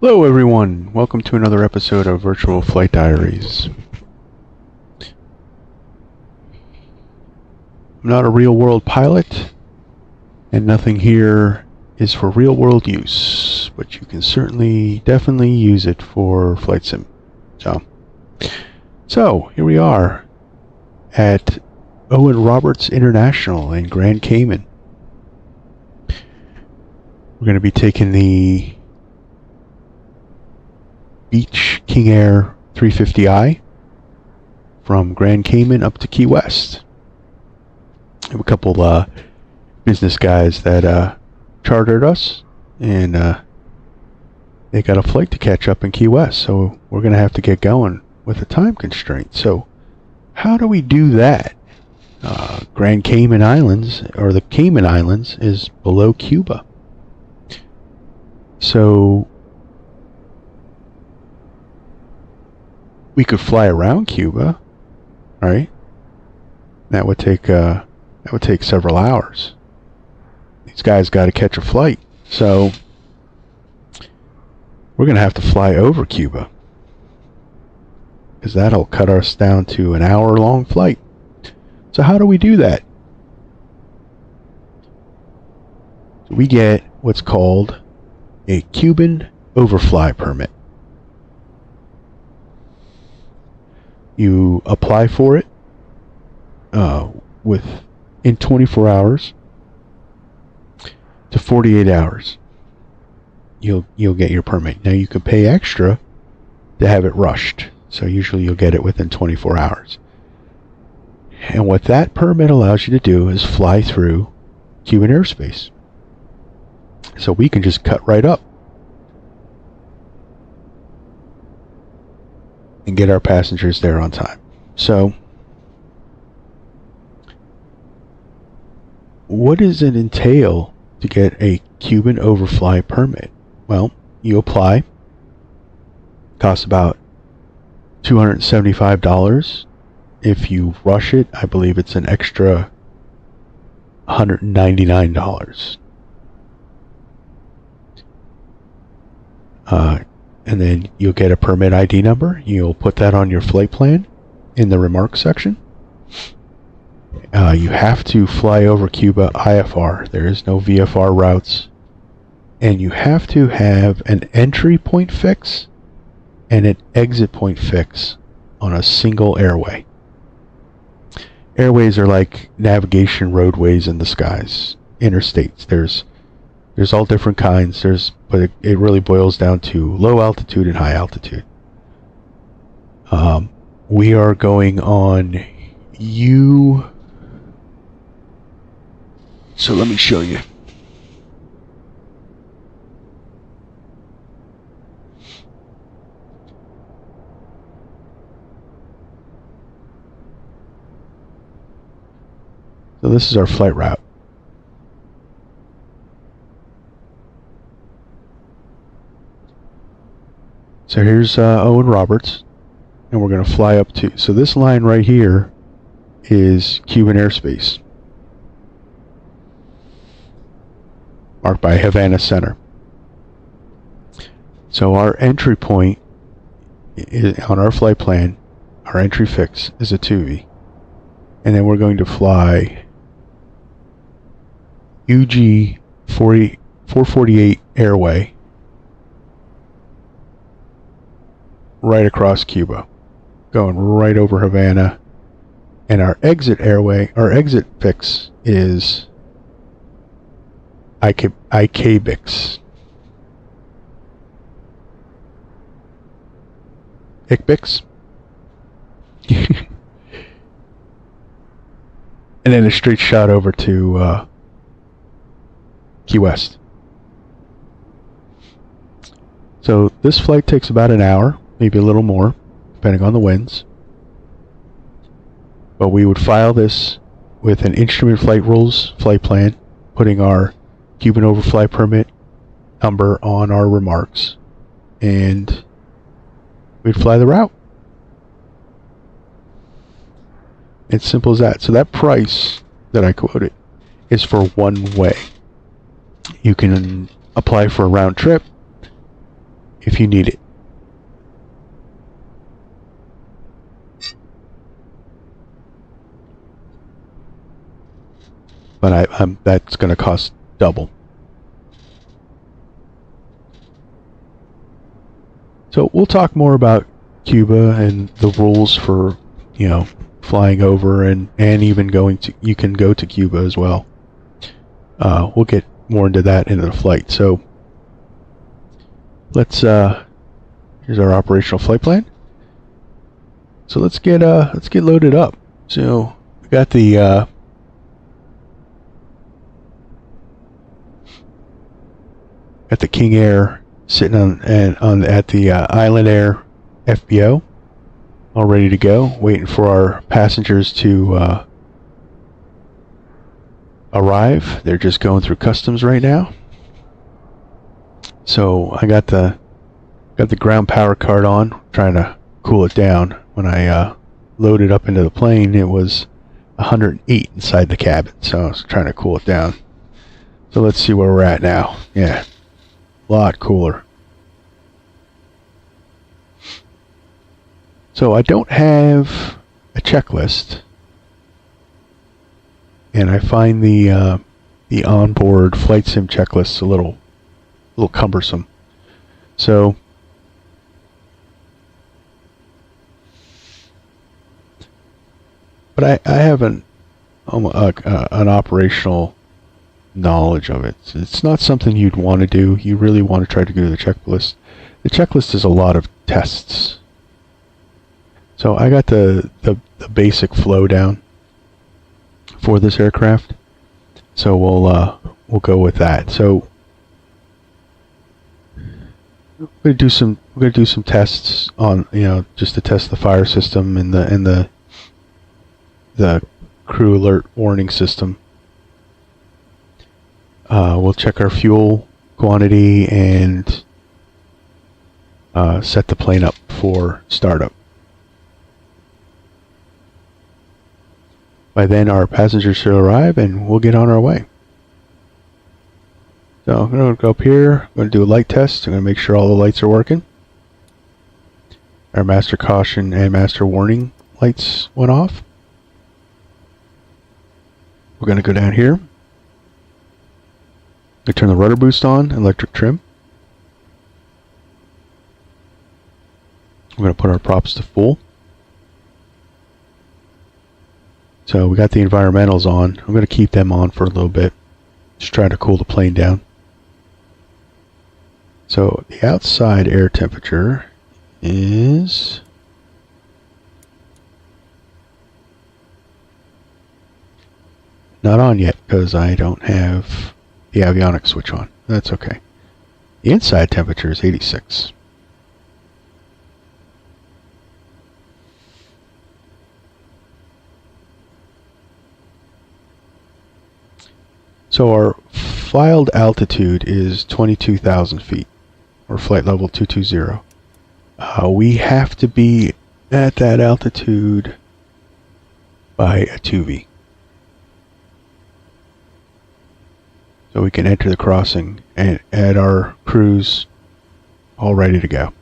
Hello everyone, welcome to another episode of Virtual Flight Diaries. I'm not a real-world pilot, and nothing here is for real-world use, but you can definitely use it for flight sim. So here we are at Owen Roberts International in Grand Cayman. We're going to be taking the Beech King Air 350i from Grand Cayman up to Key West. I have a couple business guys that chartered us, and they got a flight to catch up in Key West, so we're going to have to get going with a time constraint. So how do we do that? Grand Cayman Islands, or the Cayman Islands, is below Cuba. So we could fly around Cuba, right? That would take several hours. These guys got to catch a flight, so we're going to have to fly over Cuba, because that'll cut us down to an hour-long flight. So how do we do that? So we get what's called a Cuban overfly permit. You apply for it within 24 hours to 48 hours. You'll get your permit. Now you can pay extra to have it rushed. So usually you'll get it within 24 hours. And what that permit allows you to do is fly through Cuban airspace. So we can just cut right up and get our passengers there on time. So what does it entail to get a Cuban overfly permit? Well, you apply. Costs about $275. If you rush it, I believe it's an extra $199. And then you'll get a permit ID number. You'll put that on your flight plan in the remarks section. You have to fly over Cuba IFR. There is no VFR routes. And you have to have an entry point fix and an exit point fix on a single airway. Airways are like navigation roadways in the skies, interstates. There's all different kinds. But it really boils down to low altitude and high altitude. We are going on So let me show you. So this is our flight route. So here's Owen Roberts, and we're going to fly up to, so this line right here is Cuban airspace, marked by Havana Center. So our entry point on our flight plan, our entry fix is a Tuvi, and then we're going to fly UG 448 airway right across Cuba, going right over Havana. And our exit fix is IKBIX. IKBIX. And then a straight shot over to Key West. So this flight takes about an hour, maybe a little more, depending on the winds. But we would file this with an instrument flight rules flight plan, putting our Cuban overfly permit number on our remarks, and we'd fly the route. It's simple as that. So that price that I quoted is for one way. You can apply for a round trip, if you need it. But that's going to cost double. So we'll talk more about Cuba and the rules for, you know, flying over and even going to, you can go to Cuba as well. We'll get more into that in the flight. So let's, here's our operational flight plan. So let's get loaded up. So we got the, King Air sitting at the Island Air FBO, all ready to go, waiting for our passengers to arrive. They're just going through customs right now. So I got the ground power card on, trying to cool it down. When I loaded up into the plane, it was 108 inside the cabin, so I was trying to cool it down. So let's see where we're at now. Yeah, a lot cooler. So I don't have a checklist, and I find the onboard flight sim checklist a little cumbersome. So but I have an operational knowledge of it. It's not something you'd want to do. You really want to try to do the checklist. The checklist is a lot of tests. So I got the basic flow down for this aircraft. So we'll go with that. So we're gonna do some tests on, you know, just to test the fire system and the crew alert warning system. We'll check our fuel quantity and set the plane up for startup. By then, our passengers should arrive, and we'll get on our way. So I'm going to go up here. I'm going to do a light test. I'm going to make sure all the lights are working. Our master caution and master warning lights went off. We're going to go down here. I turn the rudder boost on, electric trim. We're going to put our props to full. So we got the environmentals on. I'm going to keep them on for a little bit. Just trying to cool the plane down. So the outside air temperature is not on yet because I don't have the avionics switch on. That's okay. The inside temperature is 86. So our filed altitude is 22,000 feet, or flight level 220. We have to be at that altitude by a 2V. So we can enter the crossing and add our crews all ready to go.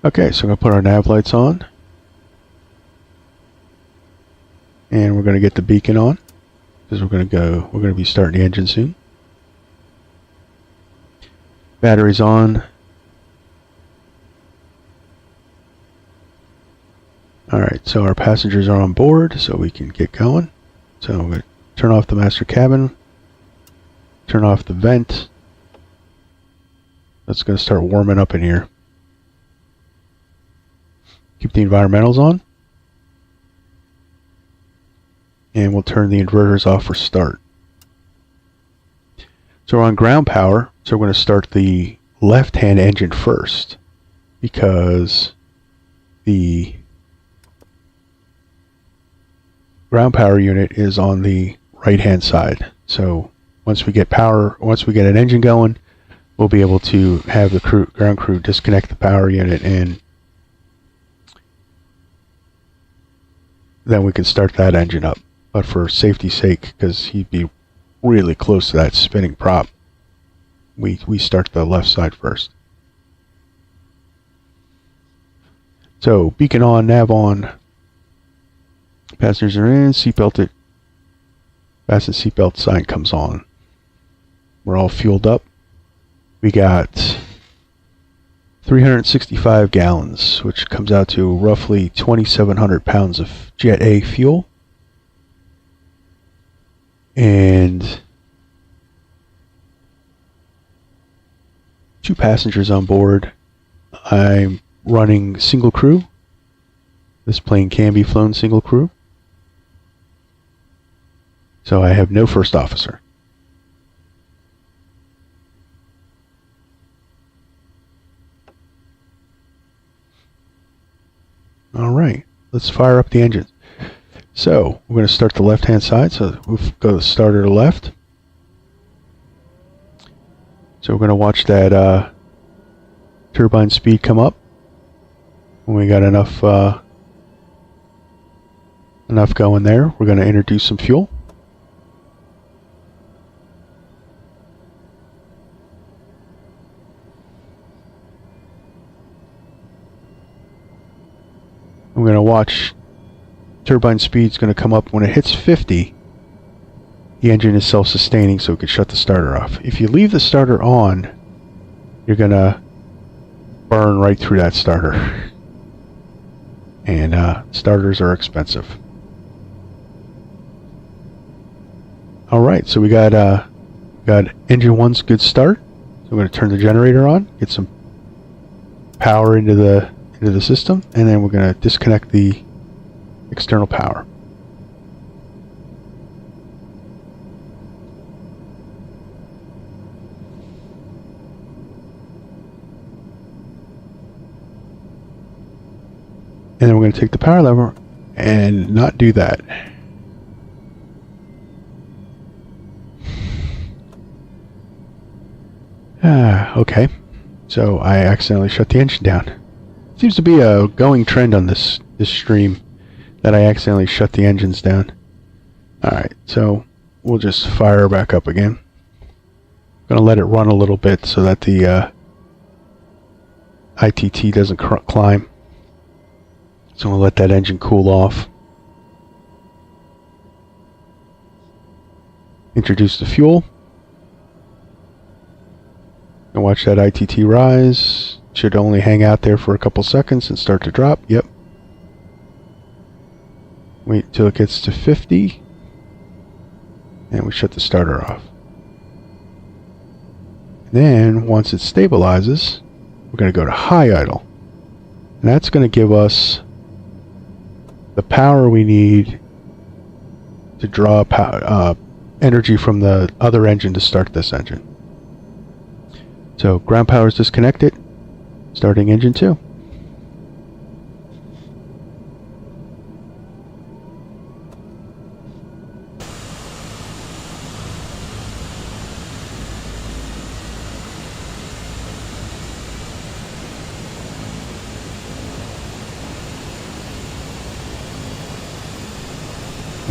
Okay, so I'm going to put our nav lights on. And we're going to get the beacon on, because we're going to be starting the engine soon. Batteries on. Alright, so our passengers are on board, so we can get going. So I'm going to turn off the master cabin, turn off the vent. That's going to start warming up in here. Keep the environmentals on. And we'll turn the inverters off for start. So we're on ground power, so we're going to start the left-hand engine first, because the ground power unit is on the right-hand side. So once we get an engine going, we'll be able to have the ground crew disconnect the power unit, and then we can start that engine up. But for safety's sake, because he'd be really close to that spinning prop, we start the left side first. So beacon on, nav on. Passengers are in, seatbelted. Fasten seatbelt sign comes on. We're all fueled up. We got 365 gallons, which comes out to roughly 2,700 pounds of Jet A fuel. And 2 passengers on board. I'm running single crew. This plane can be flown single crew. So I have no first officer. All right, let's fire up the engine. So we're going to start the left-hand side. So we'll go starter to left. So we're going to watch that turbine speed come up. When we got enough going there, we're going to introduce some fuel. We're going to watch turbine speed's going to come up. When it hits 50, the engine is self-sustaining, so we can shut the starter off. If you leave the starter on, you're going to burn right through that starter. And starters are expensive. Alright, so we got engine 1's good start. So we're going to turn the generator on, get some power into the system, and then we're going to disconnect the external power. And then we're going to take the power lever and not do that. Okay. So I accidentally shut the engine down. Seems to be a going trend on this stream that I accidentally shut the engines down. Alright, so we'll just fire back up again. I'm going to let it run a little bit so that the ITT doesn't climb. So we'll let that engine cool off. Introduce the fuel. And watch that ITT rise. Should only hang out there for a couple seconds and start to drop. Yep. Wait till it gets to 50. And we shut the starter off. Then, once it stabilizes, we're going to go to high idle. And that's going to give us the power we need to draw energy from the other engine to start this engine. So ground power is disconnected. Starting engine 2.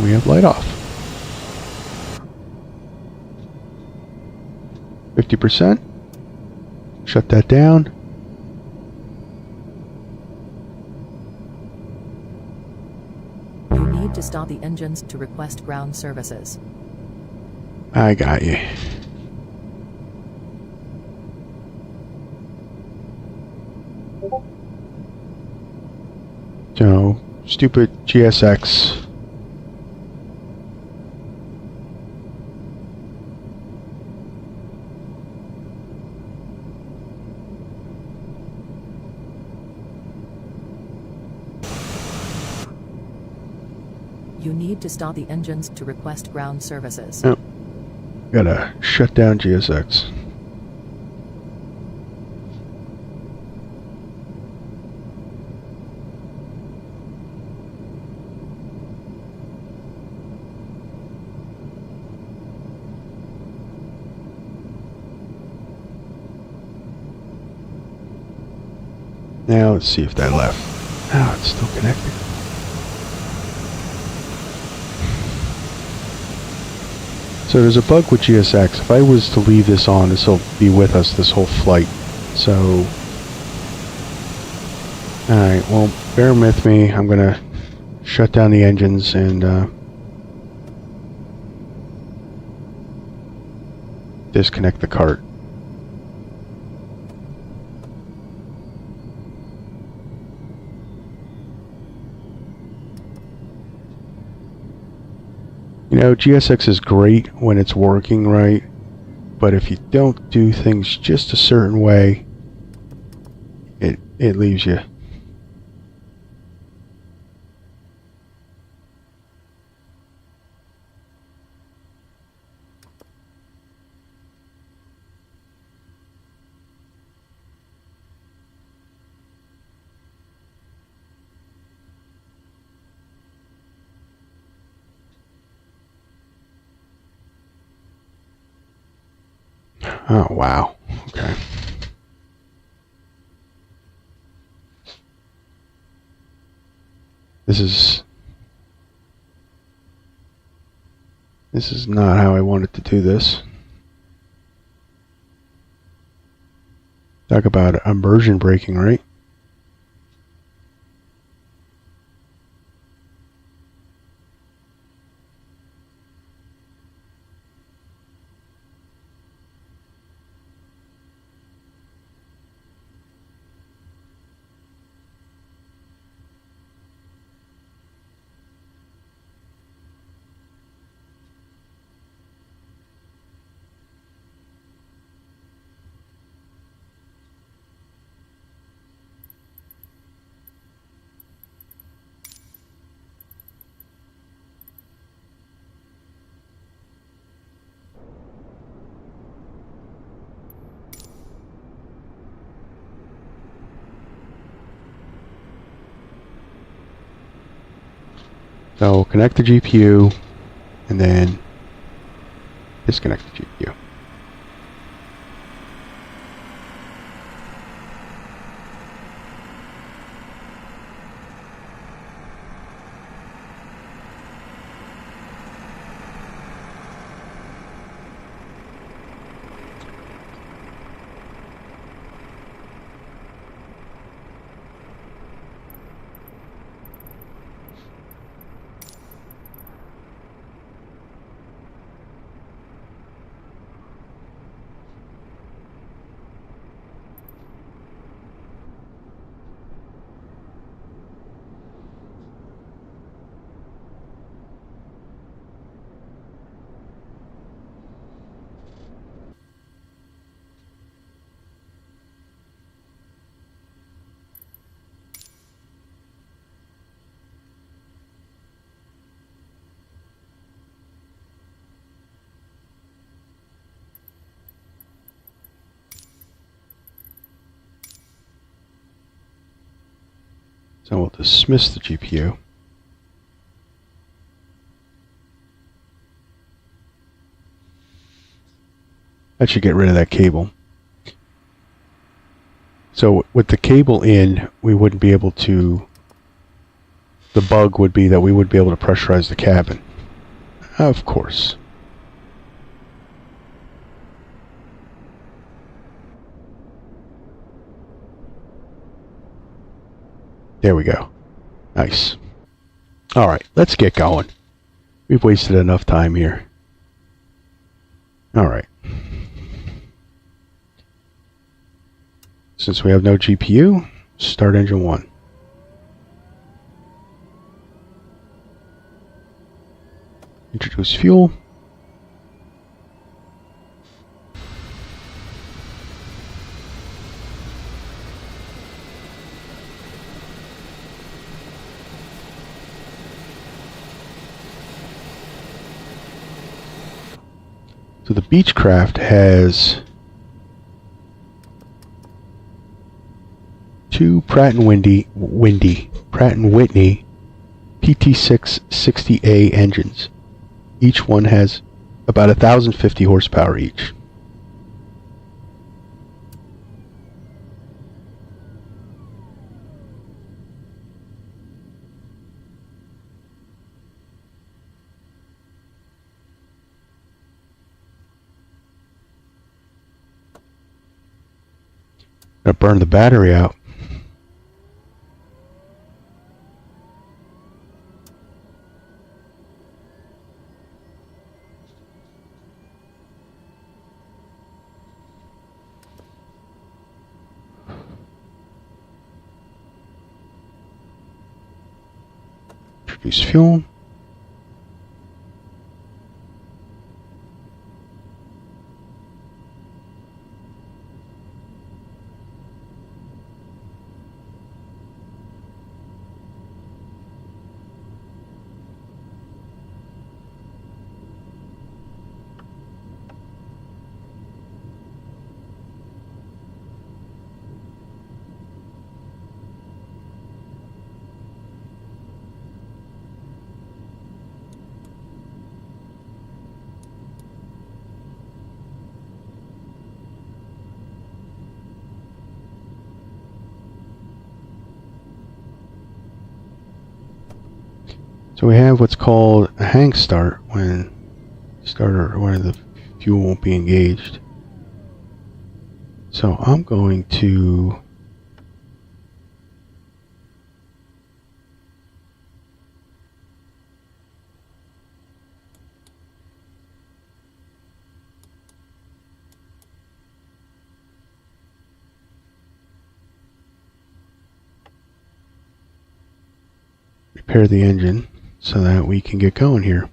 We have light off. 50%. Shut that down. You need to stop the engines to request ground services. I got you. So, stupid GSX. You need to stop the engines to request ground services. Oh, gotta shut down GSX. Now let's see if that left. Oh, it's still connected. So there's a bug with GSX. If I was to leave this on, this will be with us this whole flight. So, alright, well, bear with me. I'm going to shut down the engines and disconnect the cart. You know, GSX is great when it's working right, but if you don't do things just a certain way, it leaves you. Oh, wow. Okay. This is not how I wanted to do this. Talk about immersion braking, right? So connect the GPU and then disconnect the GPU. So we'll dismiss the GPU. That should get rid of that cable. So with the cable in, we wouldn't be able to, the bug would be that we wouldn't be able to pressurize the cabin. Of course. There we go. Nice. Alright, let's get going. We've wasted enough time here. Alright. Since we have no GPU, start engine 1. Introduce fuel. So the Beechcraft has two Pratt & Whitney PT660A engines. Each one has about 1,050 horsepower each. Gonna burn the battery out. Introduce fuel. So we have what's called a hang start when the fuel won't be engaged. So I'm going to repair the engine so that we can get going here.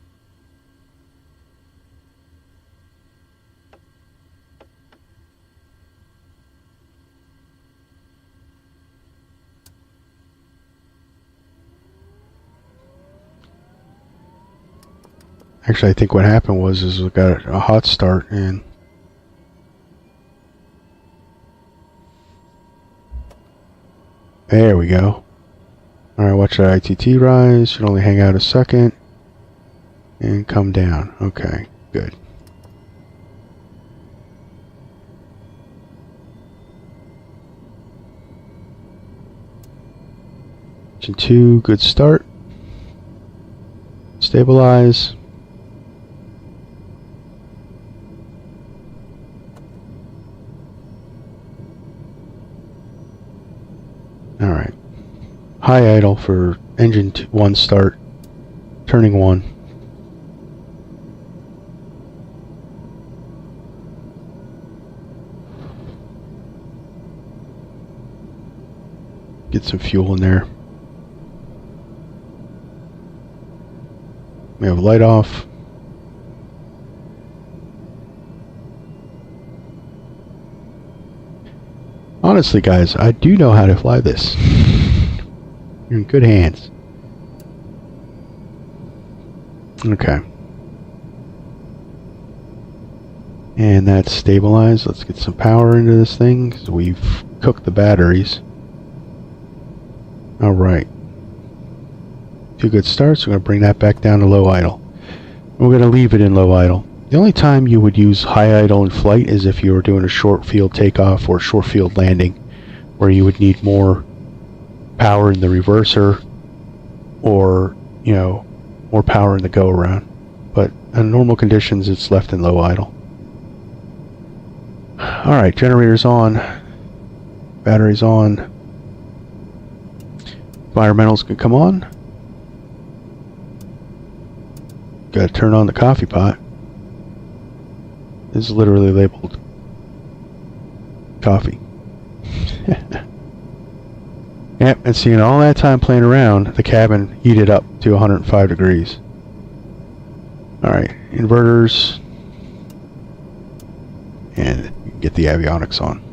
Actually, I think what happened was we got a hot start and there we go. Alright, watch that ITT rise. Should only hang out a second. And come down. Okay, good. Engine 2, good start. Stabilize. Alright. High idle for engine 1 start. Turning 1. Get some fuel in there. We have light off. Honestly, guys, I do know how to fly this. You're in good hands. Okay. And that's stabilized. Let's get some power into this thing because we've cooked the batteries. Alright. 2 good starts. We're going to bring that back down to low idle. We're going to leave it in low idle. The only time you would use high idle in flight is if you were doing a short field takeoff or short field landing, where you would need more power in the reverser or, you know, more power in the go around. But in normal conditions, it's left in low idle. Alright, generators on, batteries on, environmentals can come on. Gotta turn on the coffee pot. This is literally labeled coffee. Yep, and seeing all that time playing around, the cabin heated up to 105 degrees. Alright, inverters. And get the avionics on.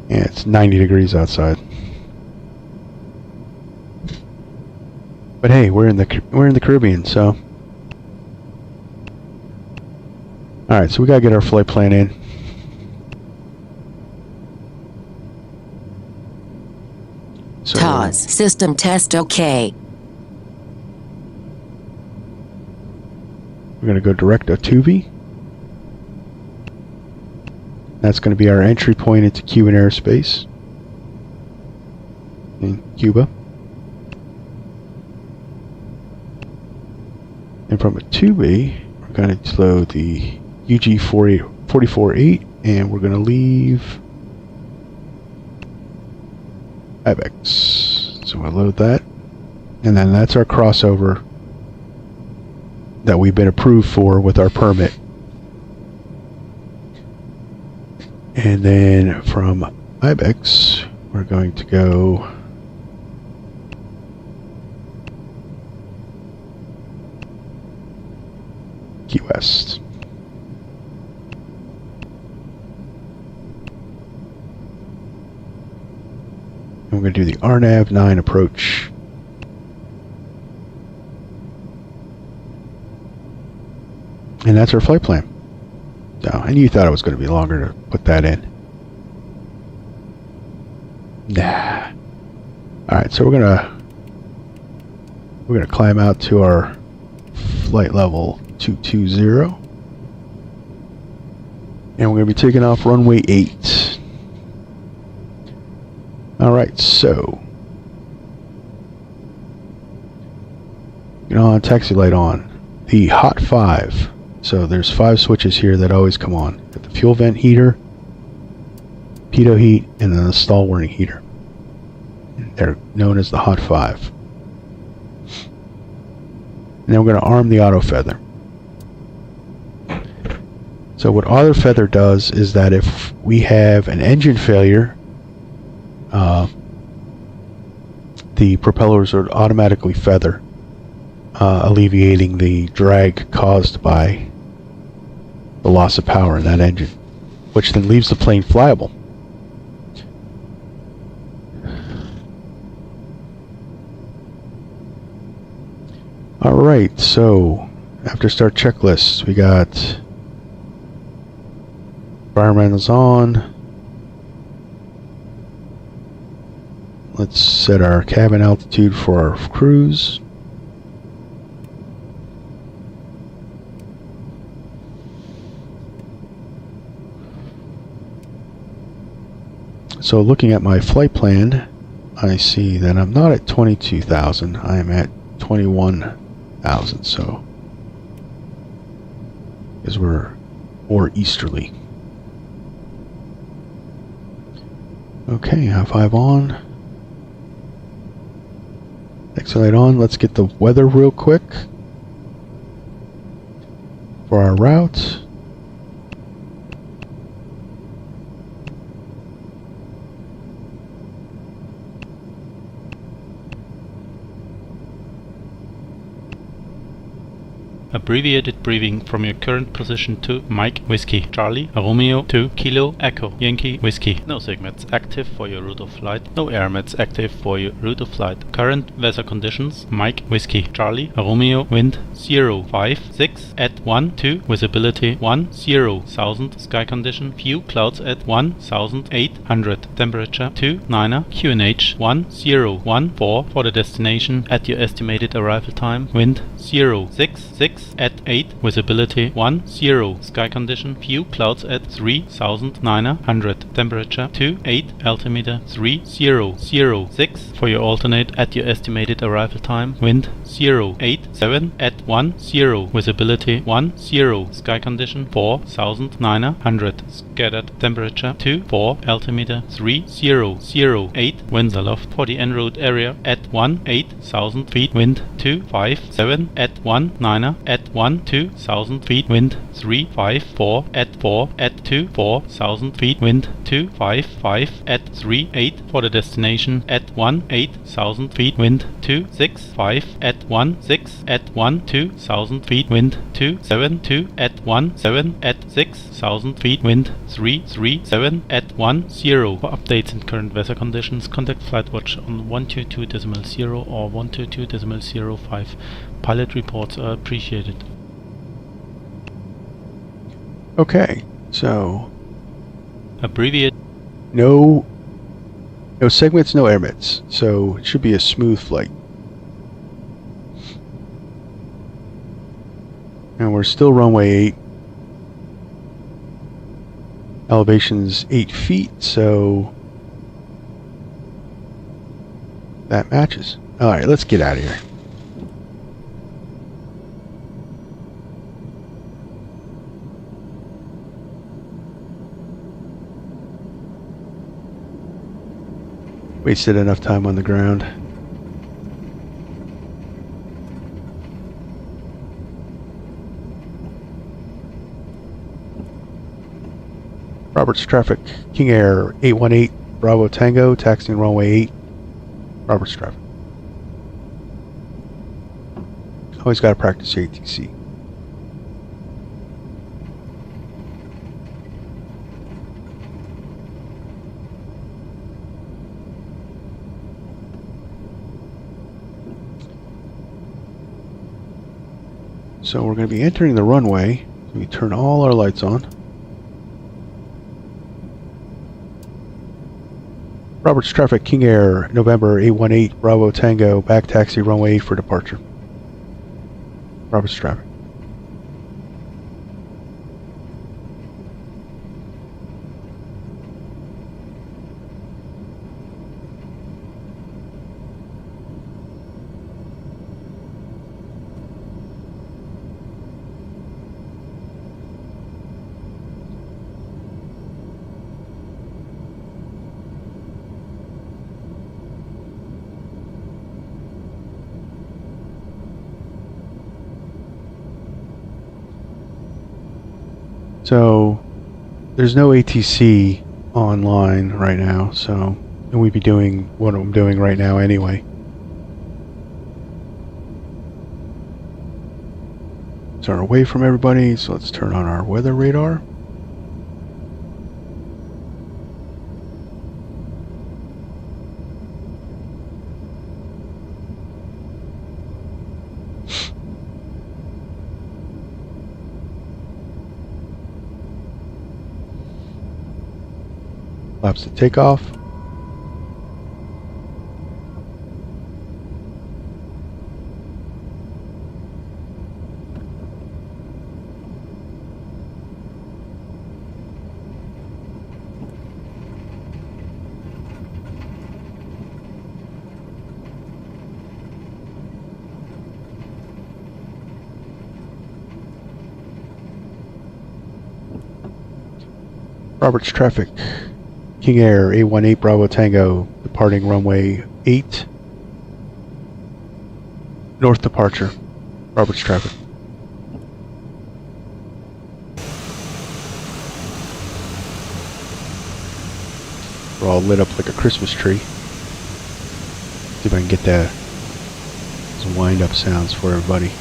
Yeah, it's 90 degrees outside. But hey, we're in the Caribbean, so. All right, so we gotta get our flight plan in. So, TOS system test OK. We're gonna go direct to Tuvi. That's gonna be our entry point into Cuban airspace in Cuba. And from a 2B, we're going to load the UG-44-8, and we're going to leave IBEX. So we'll load that, and then that's our crossover that we've been approved for with our permit. And then from IBEX, we're going to go Key West. And we're going to do the RNAV 9 approach. And that's our flight plan. So, and you thought it was going to be longer to put that in. Nah. Alright, so we're gonna climb out to our flight level 220. And we're gonna be taking off runway 8. Alright, so taxi light on. The hot 5. So there's 5 switches here that always come on. Got the fuel vent heater, pitot heat, and then the stall warning heater. They're known as the hot 5. And then we're going to arm the auto feather. So what auto feather does is that if we have an engine failure, the propellers would automatically feather, alleviating the drag caused by the loss of power in that engine, which then leaves the plane flyable. Alright, so after start checklists, we got environmentals on. Let's set our cabin altitude for our cruise. So looking at my flight plan, I see that I'm not at 22,000, I am at 21,000, so because we're more easterly. Okay, high 5 on. Exit light on. Let's get the weather real quick for our route. Abbreviated briefing from your current position to Mike Whiskey Charlie Romeo to Kilo Echo Yankee Whiskey. No SIGMETs active for your route of flight. No airmets active for your route of flight. Current weather conditions: Mike Whiskey Charlie Romeo, wind 056 at 12, visibility 10,000, sky condition few clouds at 1,800, temperature 29er, QNH 1014 for the destination at your estimated arrival time, wind 066 at 8, visibility 10, sky condition few clouds at 3,900, temperature 28, altimeter 3006 for your alternate at your estimated arrival time, wind 087 at 10, visibility 10, sky condition 4,900, scattered temperature 24, altimeter 3008, winds aloft for the en route area at 18,000 feet, wind 257 at 19er, at 12,000 feet, wind 354 at 4, at 24,000 feet, wind 255 at 38 for the destination at 18,000 feet, wind 265 at 16 at 12,000 feet, wind 272 at 17 at 6,000 feet, wind 337 at 10. For updates and current weather conditions, contact FlightWatch on 122.0 or 122.05. Pilot reports are appreciated. Okay, so Abbreviate. no segments, no airmits, so it should be a smooth flight. And we're still runway 8. Elevation's 8 feet, so that matches. Alright, let's get out of here. Wasted enough time on the ground. Roberts traffic, King Air 818 Bravo Tango, taxiing runway 8. Roberts traffic. Always got to practice your ATC. So we're going to be entering the runway. We turn all our lights on. Roberts traffic, King Air, November 818, Bravo Tango, back taxi runway 8 for departure. Roberts traffic. So there's no ATC online right now, so and we'd be doing what I'm doing right now anyway. So we're away from everybody, so let's turn on our weather radar. Flaps to takeoff. Roberts traffic. King Air 818 Bravo Tango, departing runway 8. North departure. Roberts traffic. We're all lit up like a Christmas tree. See if I can get some wind-up sounds for everybody.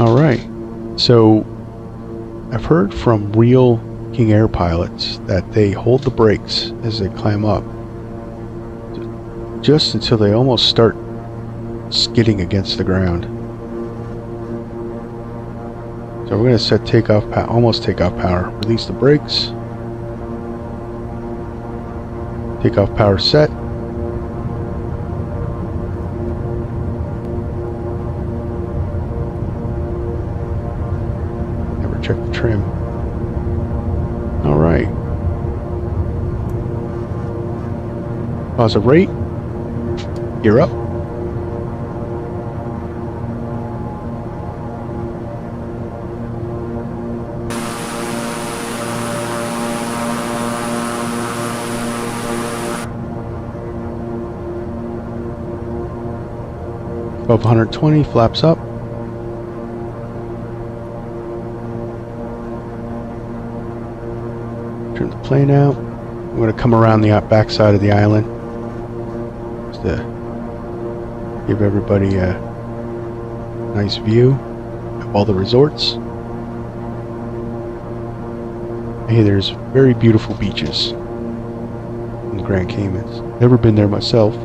Alright, so I've heard from real King Air pilots that they hold the brakes as they climb up just until they almost start skidding against the ground. So we're going to set takeoff, almost takeoff power. Release the brakes. Takeoff power set. Check the trim. Alright. Positive rate. Gear up. Above 120, flaps up. Turn the plane out. I'm going to come around the back side of the island just to give everybody a nice view of all the resorts. Hey, there's very beautiful beaches in the Grand Caymans. Never been there myself.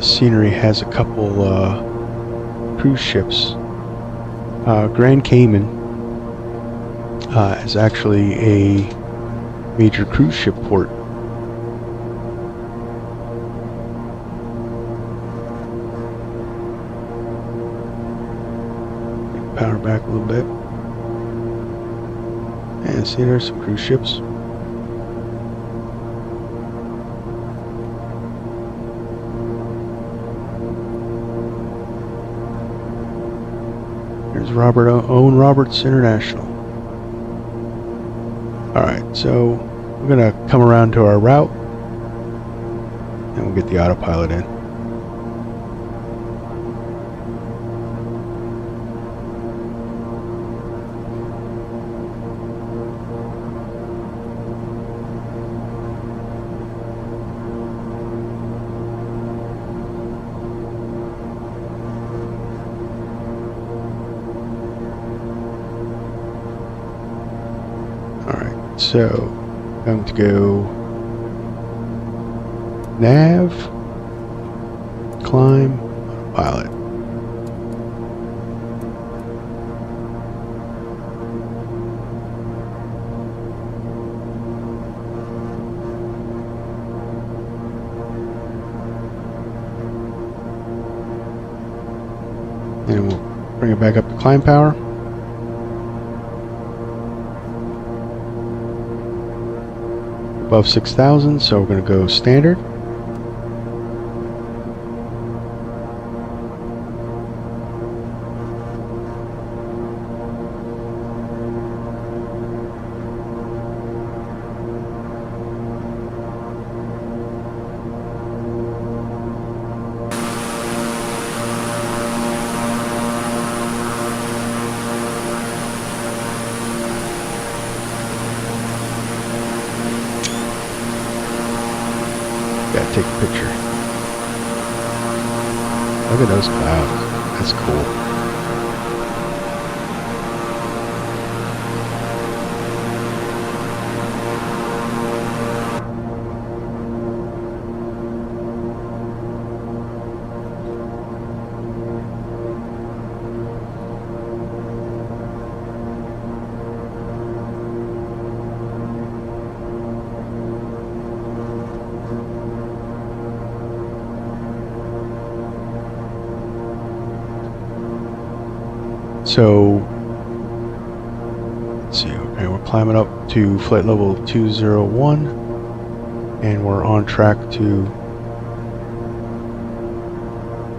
the scenery has a couple cruise ships. Grand Cayman is actually a major cruise ship port. Power back a little bit. And see, there's some cruise ships. There's Owen Roberts International. Alright, so we're going to come around to our route and we'll get the autopilot in. So, I'm going to go nav, climb, pilot. And we'll bring it back up to climb power. Above 6,000, so we're going to go standard. Gotta take a picture. Look at those clouds. That's cool. So, let's see, okay, we're climbing up to flight level 201, and we're on track to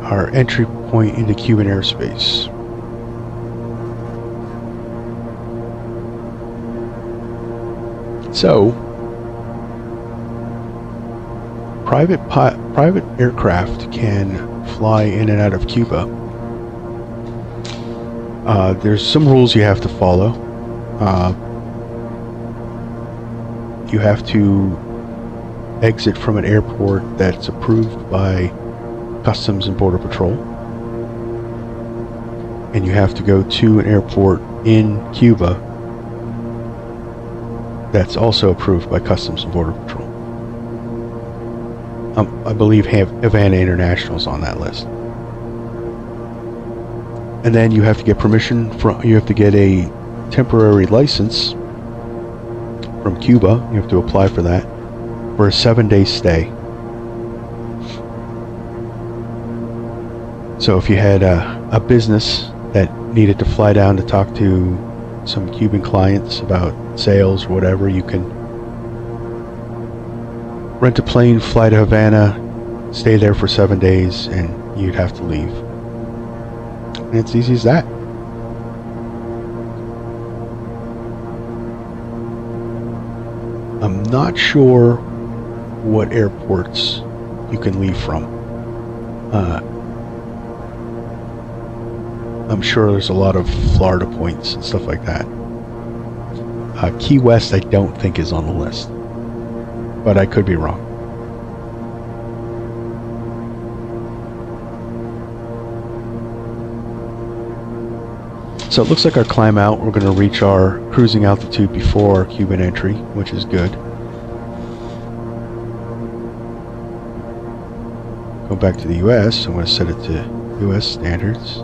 our entry point into Cuban airspace. So, private aircraft can fly in and out of Cuba. There's some rules you have to follow. You have to exit from an airport that's approved by Customs and Border Patrol. And you have to go to an airport in Cuba that's also approved by Customs and Border Patrol. I believe Havana International is on that list. And then you have to get permission you have to get a temporary license from Cuba. You have to apply for that for a 7-day stay. So if you had a business that needed to fly down to talk to some Cuban clients about sales or whatever, you can rent a plane, fly to Havana, stay there for 7 days, and you'd have to leave. And it's easy as that. I'm not sure what airports you can leave from. I'm sure there's a lot of Florida points and stuff like that. Key West I don't think is on the list, but I could be wrong. So it looks like our climb out, we're going to reach our cruising altitude before our Cuban entry, which is good. Go back to the US. I'm going to set it to US standards.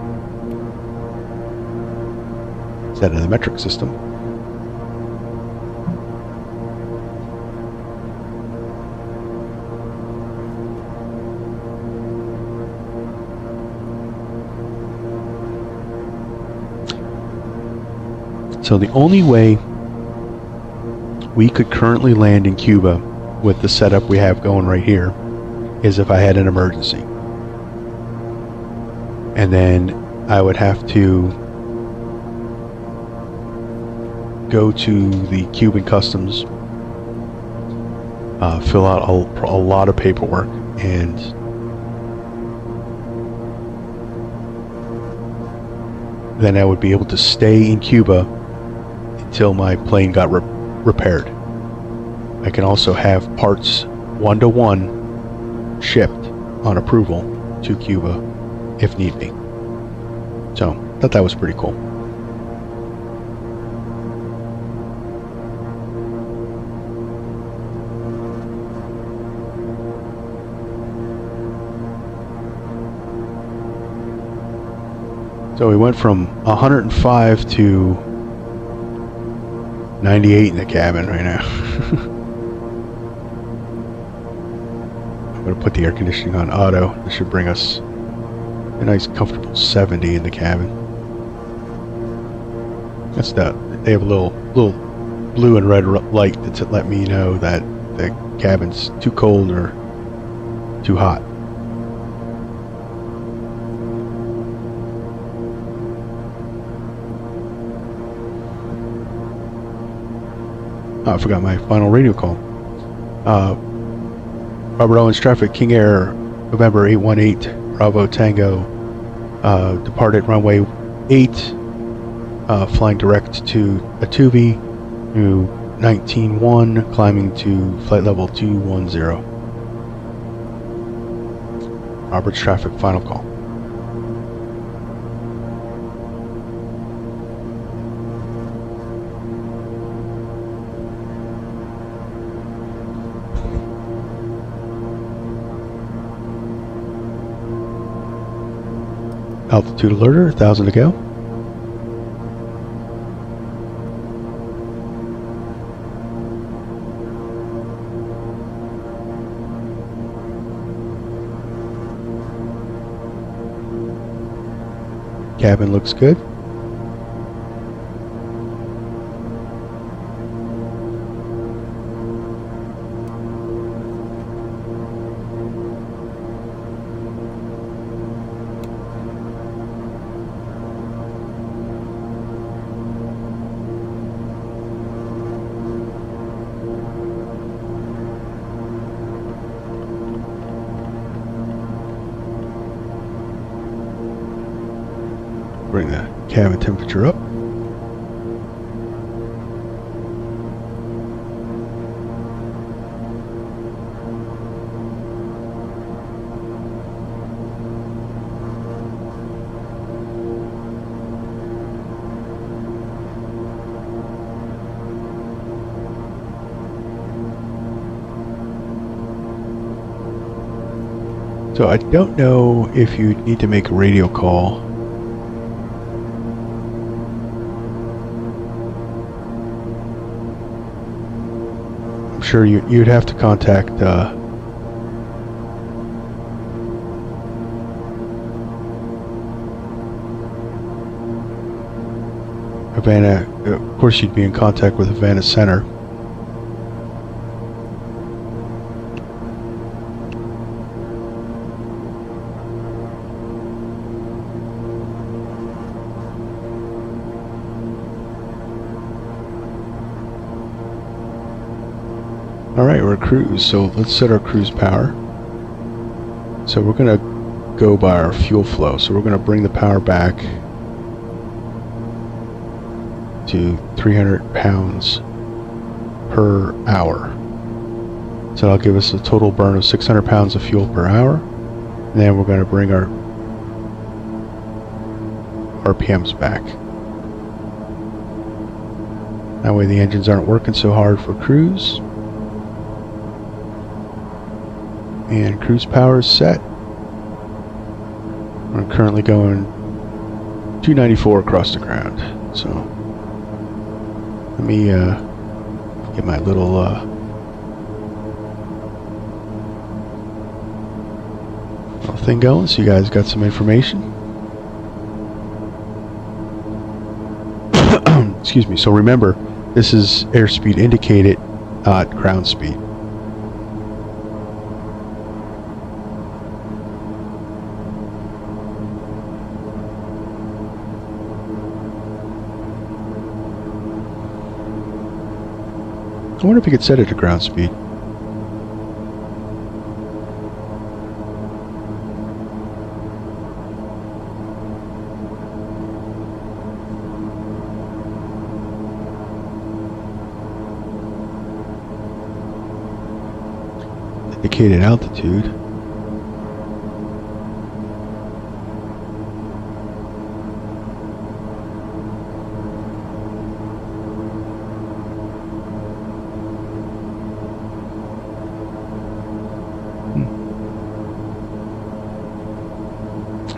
Set it in the metric system. So the only way we could currently land in Cuba with the setup we have going right here is if I had an emergency. And then I would have to go to the Cuban customs, fill out a lot of paperwork, and then I would be able to stay in Cuba until my plane got repaired. I can also have parts 1-to-1 shipped on approval to Cuba if need be. So, I thought that was pretty cool. So we went from 105 to 98 in the cabin right now. I'm going to put the air conditioning on auto. This should bring us a nice comfortable 70 in the cabin. That's that. They have a little blue and red light to let me know that the cabin's too cold or too hot. Oh, I forgot my final radio call. Robert Owens traffic, King Air, November 818, Bravo Tango, departed runway 8, flying direct to Atuvi, to 19-1, climbing to flight level 210. Robert's traffic, final call. Altitude alerter, 1,000 to go. Cabin looks good. Bring the cabin temperature up. So I don't know if you need to make a radio call. Sure, you'd have to contact Havana. Of course, you'd be in contact with Havana Center. Alright, we're cruise, so let's set our cruise power. So we're going to go by our fuel flow. So we're going to bring the power back to 300 pounds per hour. So that'll give us a total burn of 600 pounds of fuel per hour. And then we're going to bring our RPMs back. That way the engines aren't working so hard for cruise. And cruise power is set. We're currently going 294 across the ground. So let me get my little thing going so you guys got some information. Excuse me. So remember, this is airspeed indicated, not ground speed. I wonder if you could set it to ground speed. Indicated altitude.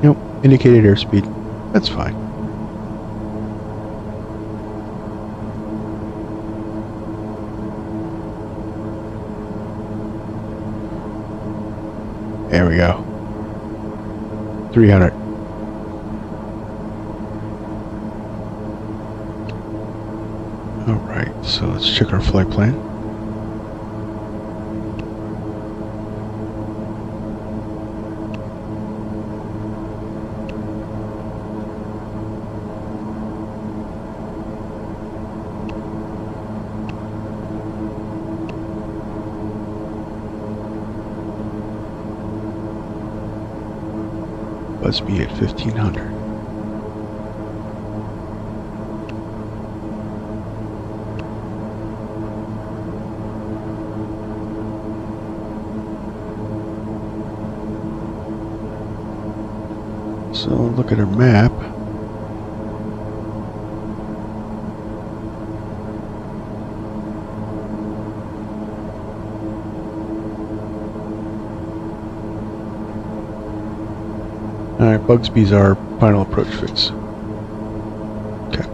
Nope, indicated airspeed. That's fine. There we go. 300. Alright, so let's check our flight plan. Buzz me at 1500. So look at our map. Alright, Bugsby's our final approach fix. Okay.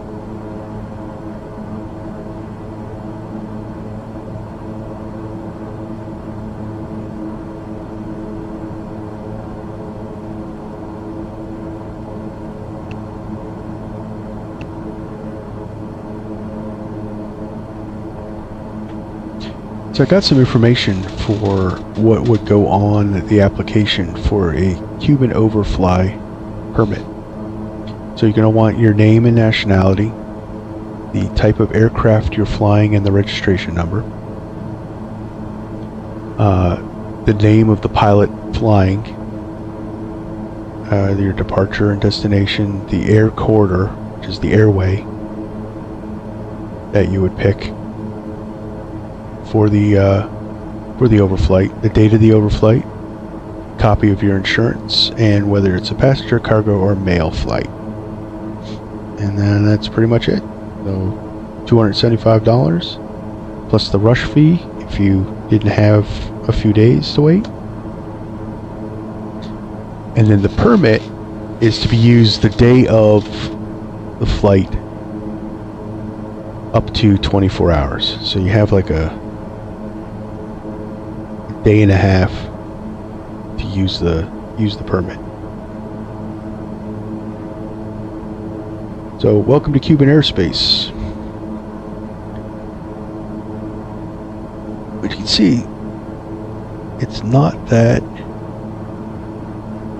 So I got some information for what would go on the application for a Cuban overfly permit. So you're going to want your name and nationality, the type of aircraft you're flying and the registration number, the name of the pilot flying, your departure and destination, the air corridor, which is the airway that you would pick for the overflight, the date of the overflight, copy of your insurance, and whether it's a passenger, cargo, or mail flight. And then that's pretty much it. So $275 plus the rush fee if you didn't have a few days to wait. And then the permit is to be used the day of the flight up to 24 hours. So you have like a day and a half to use the permit. So welcome to Cuban airspace. But you can see it's not that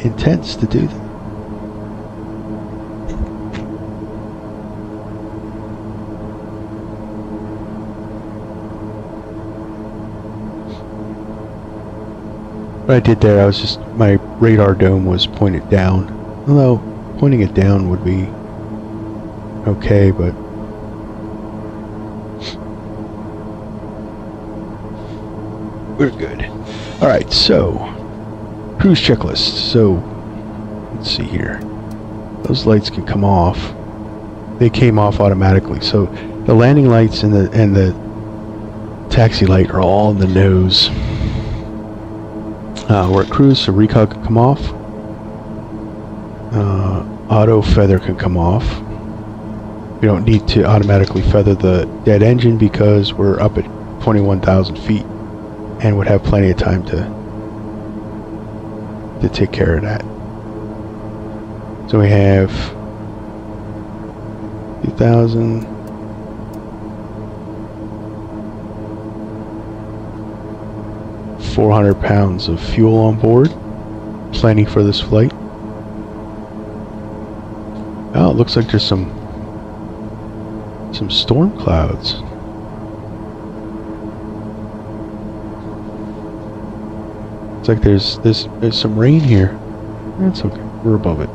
intense to do that. What I did there, my radar dome was pointed down. Although, pointing it down would be okay, but we're good. Alright, so, cruise checklist. So, let's see here. Those lights can come off. They came off automatically. So, the landing lights and the taxi light are all in the nose. We're at cruise, so recog can come off. Auto feather can come off. We don't need to automatically feather the dead engine because we're up at 21,000 feet and would have plenty of time to take care of that. So we have 2,000. £400 of fuel on board. Plenty for this flight. Oh, it looks like there's some storm clouds. It's like there's some rain here. That's okay. We're above it.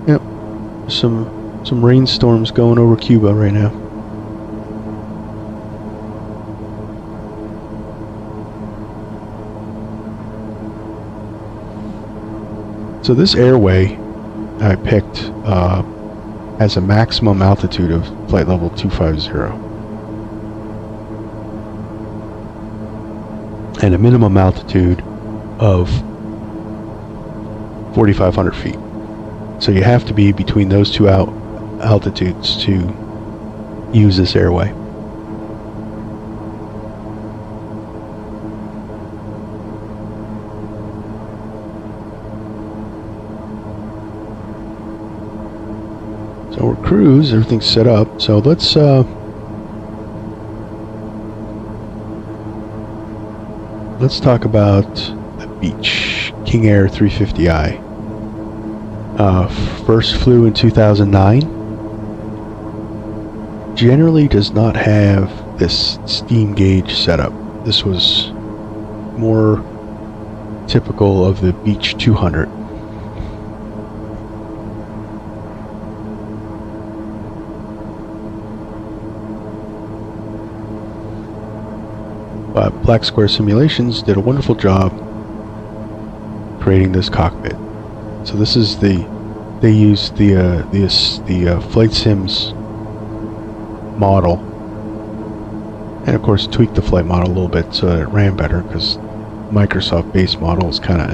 Yep. Some rainstorms going over Cuba right now. So this airway I picked has a maximum altitude of flight level 250 and a minimum altitude of 4,500 feet. So you have to be between those two altitudes to use this airway. So we're cruise, everything's set up. So let's talk about the beach. King Air 350i. First flew in 2009. Generally does not have this steam gauge setup. This was more typical of the Beech 200. But Black Square Simulations did a wonderful job creating this cockpit. So this is they used the Flight Sims model, and of course tweaked the flight model a little bit so that it ran better, because Microsoft base model is kind of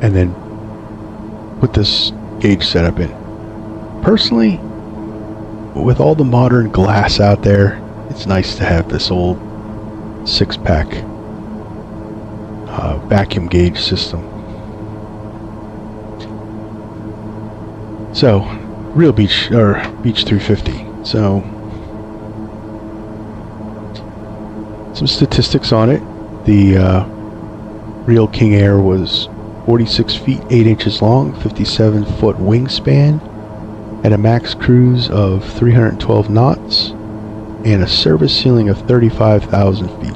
and then put this gauge setup in. Personally, with all the modern glass out there, it's nice to have this old 6-pack vacuum gauge system. So, real Beech 350. So, some statistics on it. The real King Air was 46 feet 8 inches long, 57-foot wingspan, and a max cruise of 312 knots, and a service ceiling of 35,000 feet.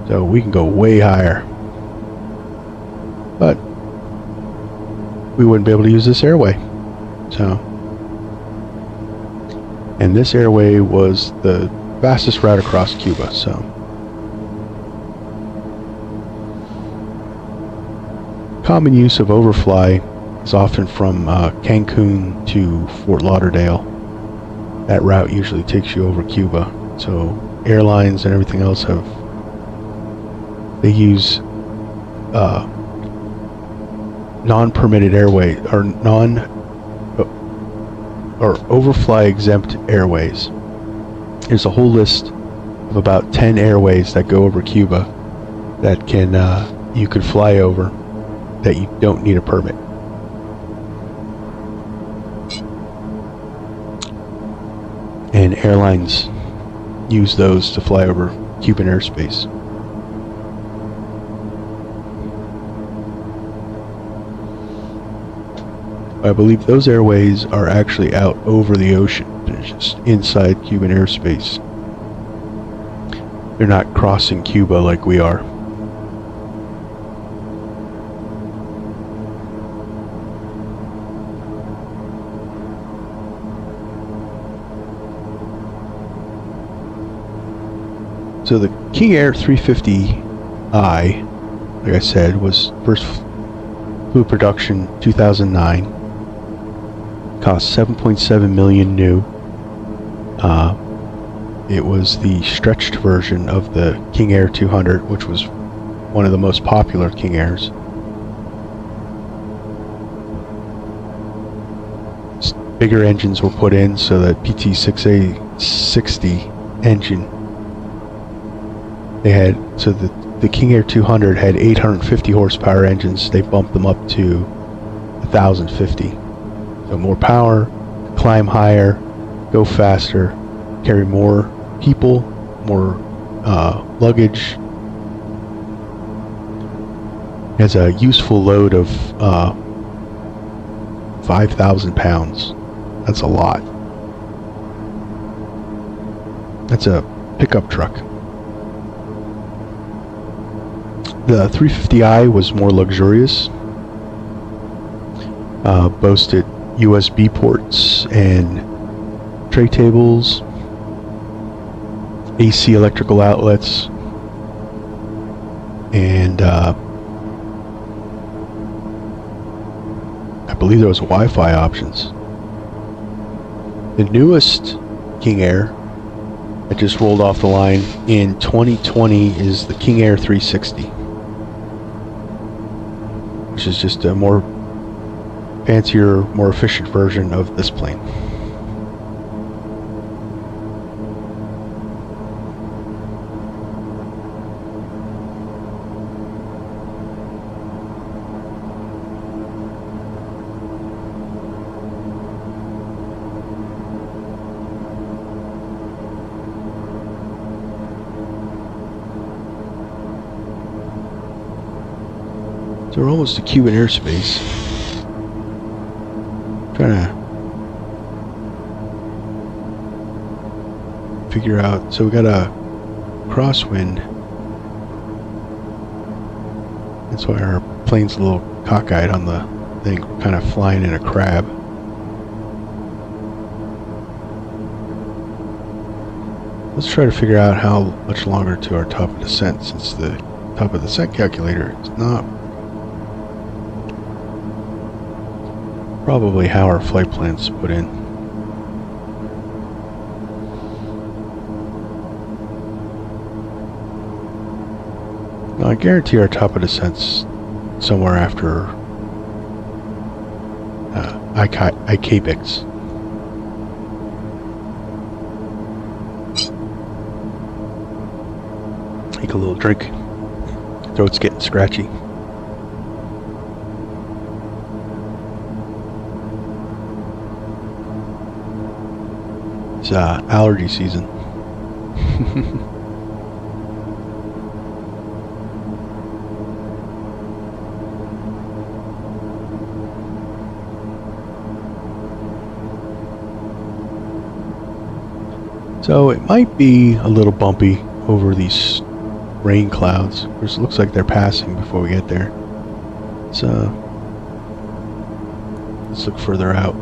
So we can go way higher. But we wouldn't be able to use this airway. So, and this airway was the fastest route across Cuba. So, common use of overfly is often from Cancun to Fort Lauderdale. That route usually takes you over Cuba. So airlines and everything else they use non-permitted airway or overfly exempt airways. There's a whole list of about 10 airways that go over Cuba that you could fly over that you don't need a permit. And airlines use those to fly over Cuban airspace. I believe those airways are actually out over the ocean. They're just inside Cuban airspace. They're not crossing Cuba like we are. So the King Air 350i, like I said, was first flew production 2009. Cost 7.7 million new. It was the stretched version of the King Air 200, which was one of the most popular King Airs. Bigger engines were put in, so that PT6A60 engine, they had, so the King Air 200 had 850 horsepower engines. They bumped them up to 1,050. So more power, climb higher, go faster, carry more people, more luggage. It has a useful load of 5,000 pounds. That's a lot. That's a pickup truck. The 350i was more luxurious. Boasted USB ports and tray tables, AC electrical outlets, and I believe there was Wi-Fi options. The newest King Air that just rolled off the line in 2020 is the King Air 360, which is just a more fancier, more efficient version of this plane. So we're almost to Cuban airspace. Trying to figure out. So we got a crosswind. That's why our plane's a little cockeyed on the thing. We're kind of flying in a crab. Let's try to figure out how much longer to our top of descent, since the top of the descent calculator is not probably how our flight plan's put in. Now, I guarantee our top of descent's somewhere after IKBX. Take a little drink. Throat's getting scratchy. It's allergy season. So it might be a little bumpy over these rain clouds, which looks like they're passing before we get there. So let's look further out.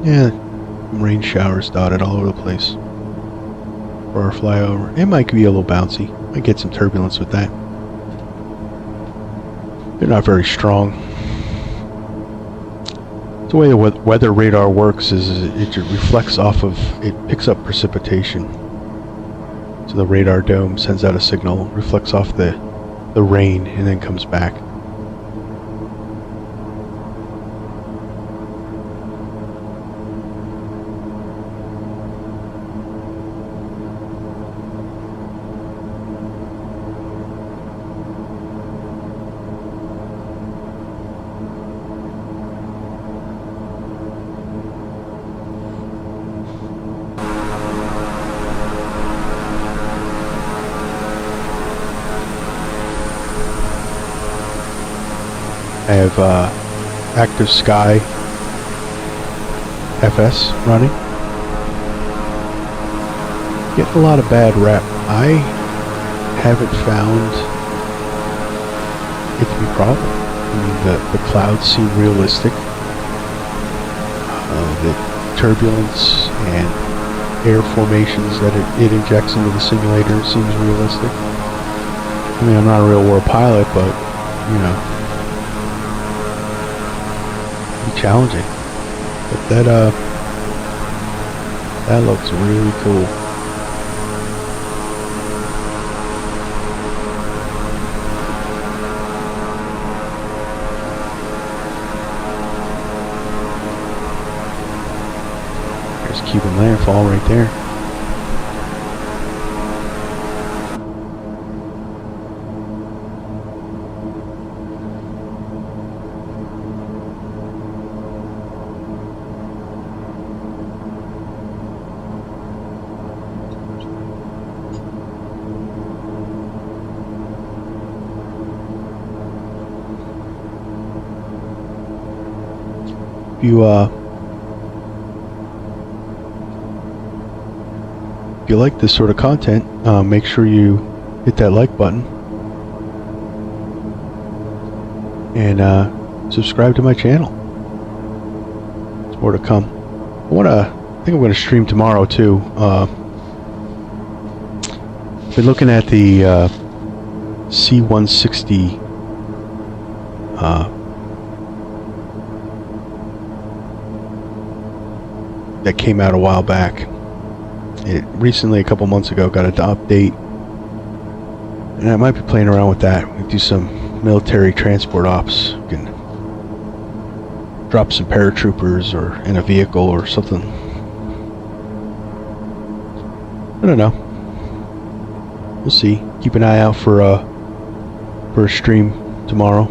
Yeah, rain showers dotted all over the place for our flyover. It might be a little bouncy. Might get some turbulence with that. They're not very strong. The way the weather radar works is it reflects off of, it picks up precipitation. So the radar dome sends out a signal, reflects off the rain, and then comes back. I have Active Sky FS running. Get a lot of bad rap. I haven't found it to be a problem. I mean, the clouds seem realistic. The turbulence and air formations that it injects into the simulator seems realistic. I mean, I'm not a real war pilot, but, you know, challenging. But that looks really cool. There's Cuban landfall right there. If you like this sort of content, make sure you hit that like button and subscribe to my channel. There's more to come. I think I'm going to stream tomorrow too. Been looking at the C160 that came out a while back. It recently, a couple months ago, got an update, and I might be playing around with that. We do some military transport ops. We can drop some paratroopers or in a vehicle or something. I don't know. We'll see. Keep an eye out for a stream tomorrow.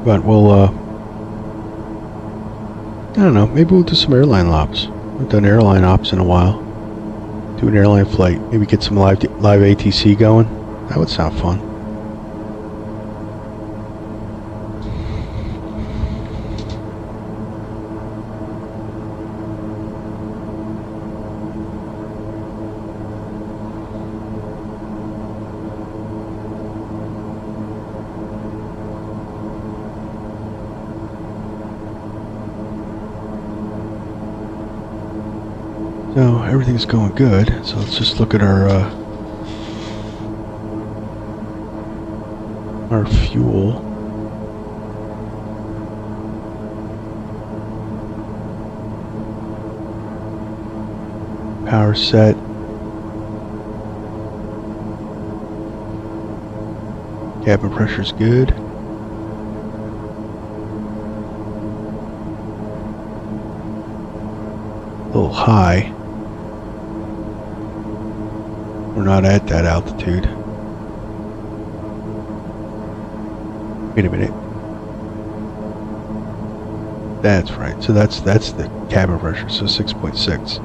But we'll, I don't know, maybe we'll do some airline ops. We've done airline ops in a while. Do an airline flight. Maybe get some live ATC going. That would sound fun. So everything's going good. So let's just look at our fuel. Power set. Cabin pressure's good. A little high. We're not at that altitude. Wait a minute. That's right. So that's the cabin pressure. So 6.6.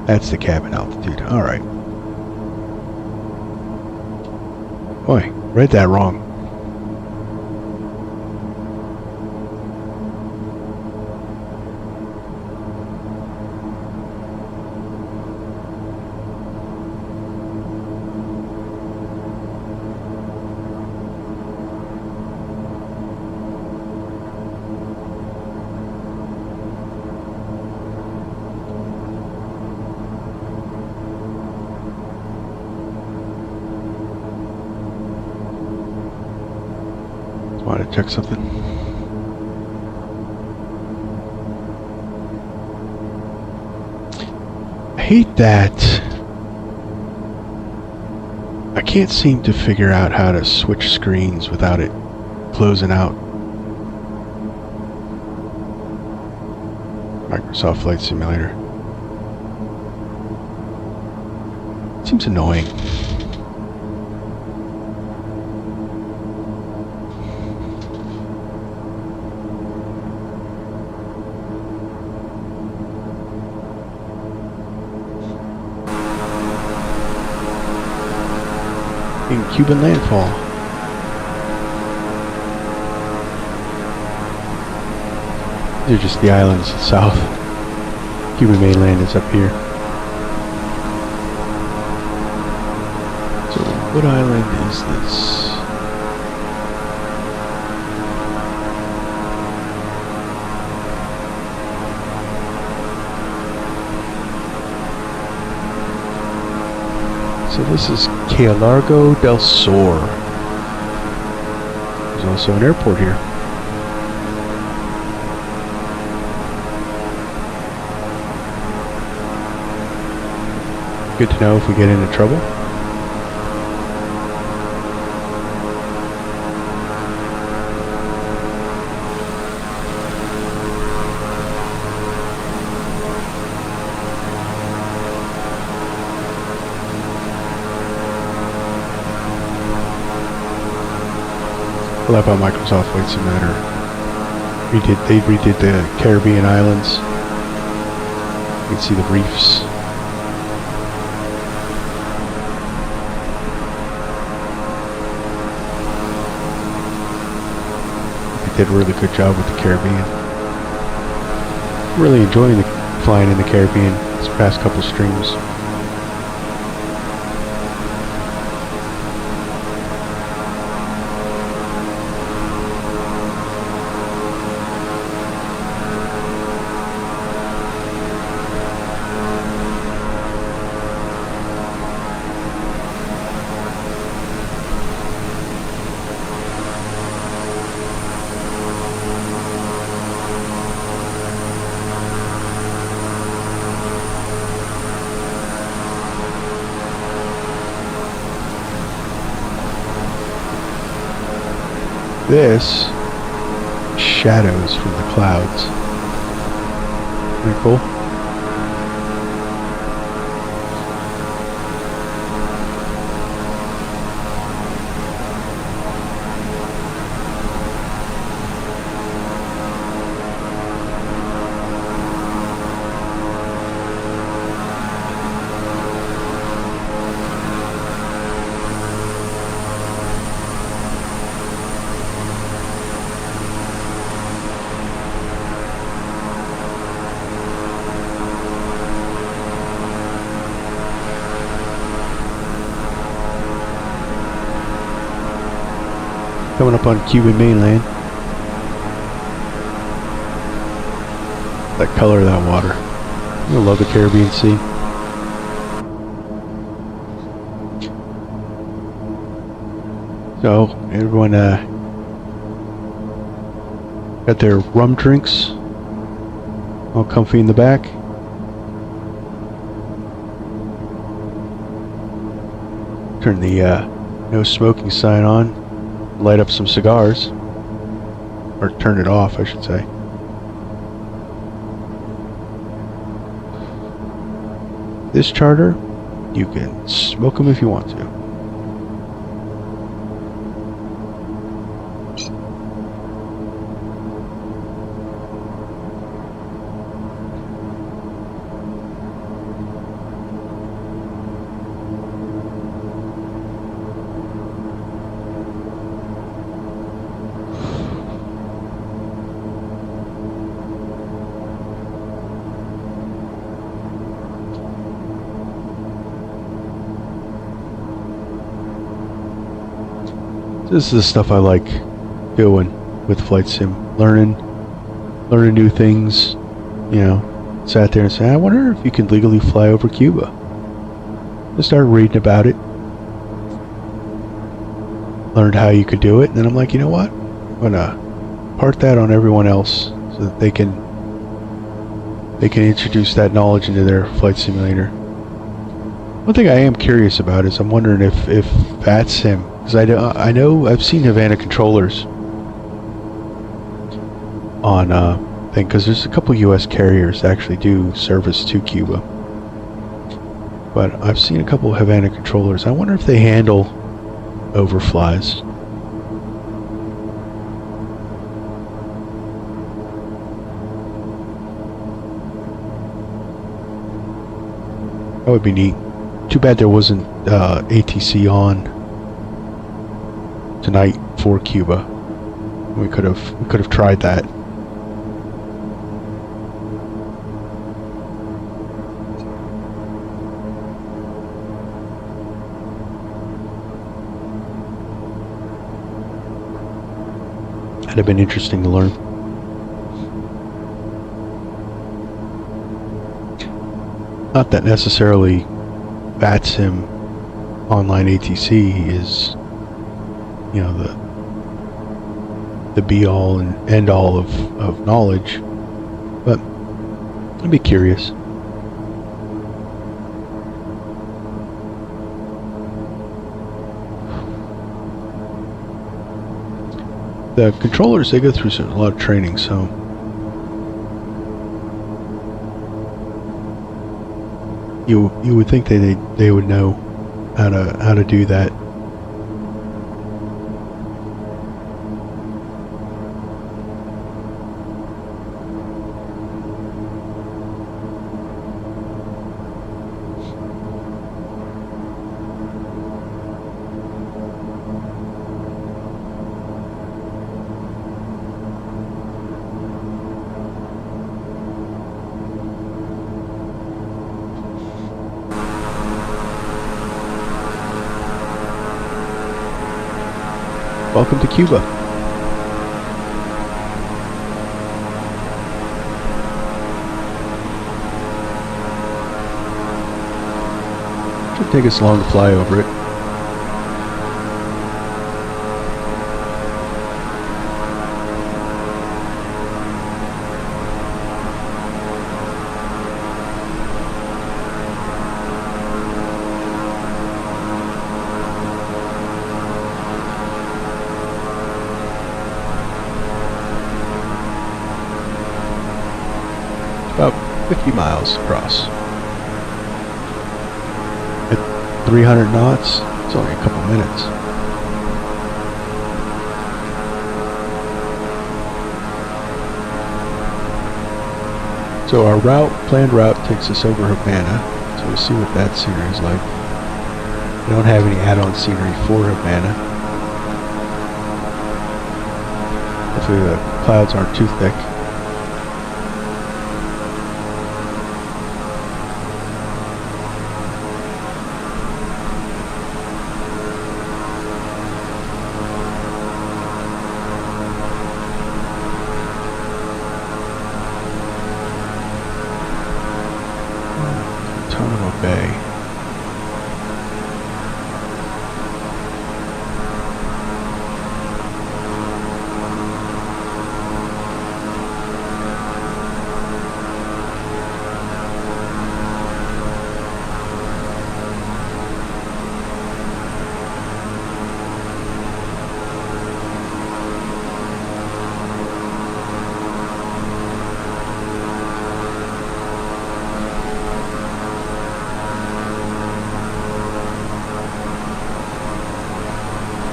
That's the cabin altitude. All right. Boy, read that wrong. Want to check something? I hate that I can't seem to figure out how to switch screens without it closing out. Microsoft Flight Simulator. Seems annoying. in Cuban landfall. These are just the islands south. Cuban mainland is up here. So what island is this? So this is Cayo Largo del Sur. There's also an airport here. Good to know if we get into trouble. I love how Microsoft Flight Simulator they redid the Caribbean islands. You can see the reefs. They did a really good job with the Caribbean. Really enjoying the flying in the Caribbean this past couple streams. This shadows from the clouds. Pretty cool. Coming up on Cuban mainland. That color of that water. I love the Caribbean Sea. So everyone got their rum drinks all comfy in the back. Turn the no smoking sign on. Light up some cigars, or turn it off, I should say. This charter, you can smoke them if you want to. This is the stuff I like doing with Flight Sim. Learning new things. You know, sat there and said, I wonder if you can legally fly over Cuba. I started reading about it. Learned how you could do it, and then I'm like, you know what? I'm gonna part that on everyone else so that they can introduce that knowledge into their flight simulator. One thing I am curious about is I'm wondering if VATSIM, because I know I've seen Havana controllers on thing, because there's a couple U.S. carriers that actually do service to Cuba, but I've seen a couple Havana controllers. I wonder if they handle overflies. That would be neat. Too bad there wasn't ATC on tonight for Cuba. We could have tried that. That'd have been interesting to learn. Not that necessarily VATSIM online ATC is, you know, the be all and end all of knowledge, but I'd be curious. The controllers, they go through a lot of training, so you would think they would know how to do that. Welcome to Cuba. Should take us long to fly over it. About 50 miles across. At 300 knots, it's only a couple minutes. So our planned route takes us over Havana, so we'll see what that scenery is like. We don't have any add-on scenery for Havana. Hopefully the clouds aren't too thick. Bay.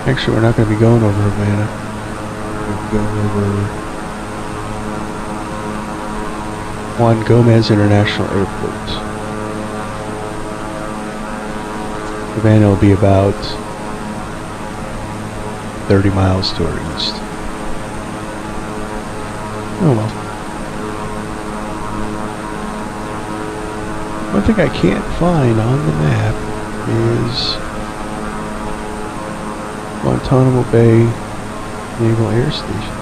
Actually, we're not going to be going over Havana. We're going over Juan Gomez International Airport. Havana will be about 30 miles to our east. Oh well. One thing I can't find on the map is Guantanamo Bay Naval Air Station.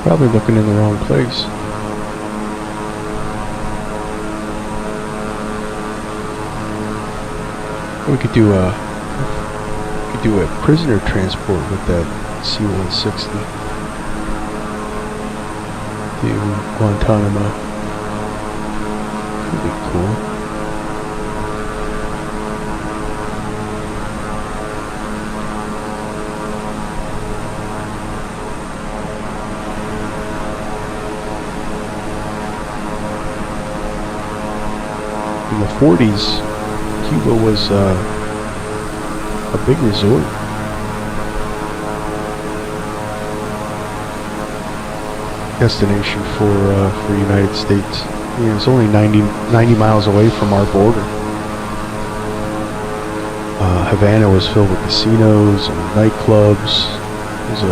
Probably looking in the wrong place. We could do a prisoner transport with that C-160 to Guantanamo. That'd be cool. In the 40s, Cuba was a big resort. Destination for United States. You know, it's only 90 miles away from our border. Havana was filled with casinos and nightclubs. It was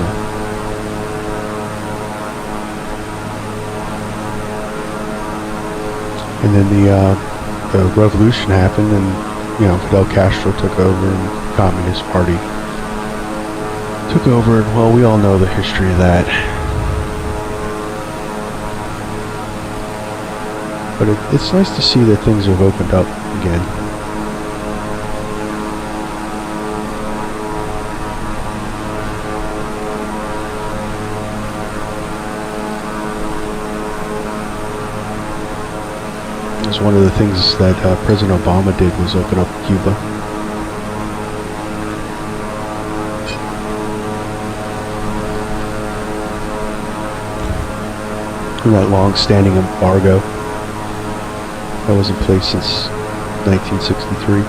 and then the revolution happened, and you know, Fidel Castro took over, and the Communist Party took over, and well, we all know the history of that. But it's nice to see that things have opened up again. That's one of the things that President Obama did, was open up Cuba. And that long-standing embargo that was in place since 1963.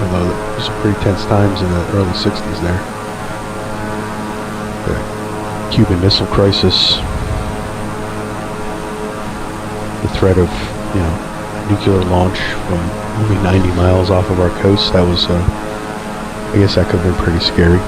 Although there was some pretty tense times in the early 60s there. The Cuban Missile Crisis, the threat of, you know, nuclear launch from only 90 miles off of our coast. That was, I guess that could have been pretty scary.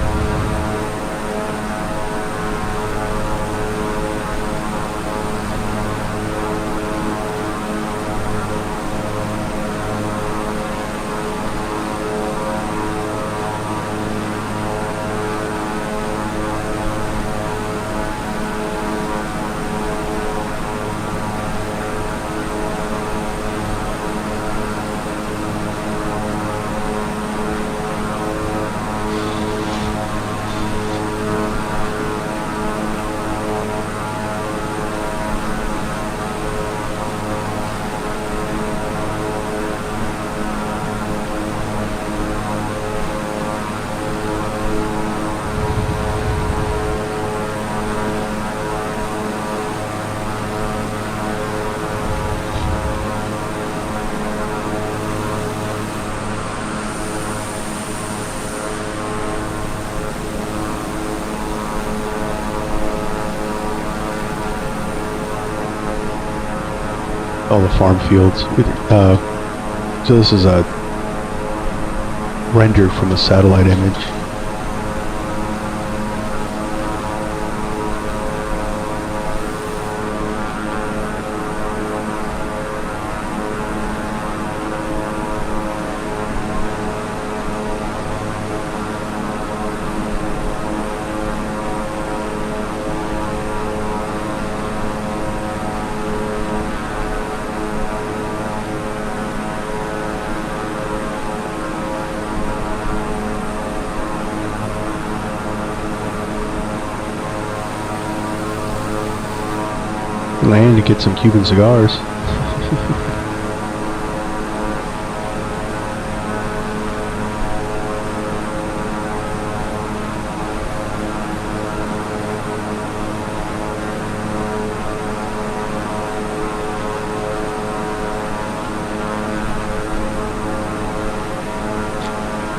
All the farm fields. So this is a render from a satellite image. Land to get some Cuban cigars.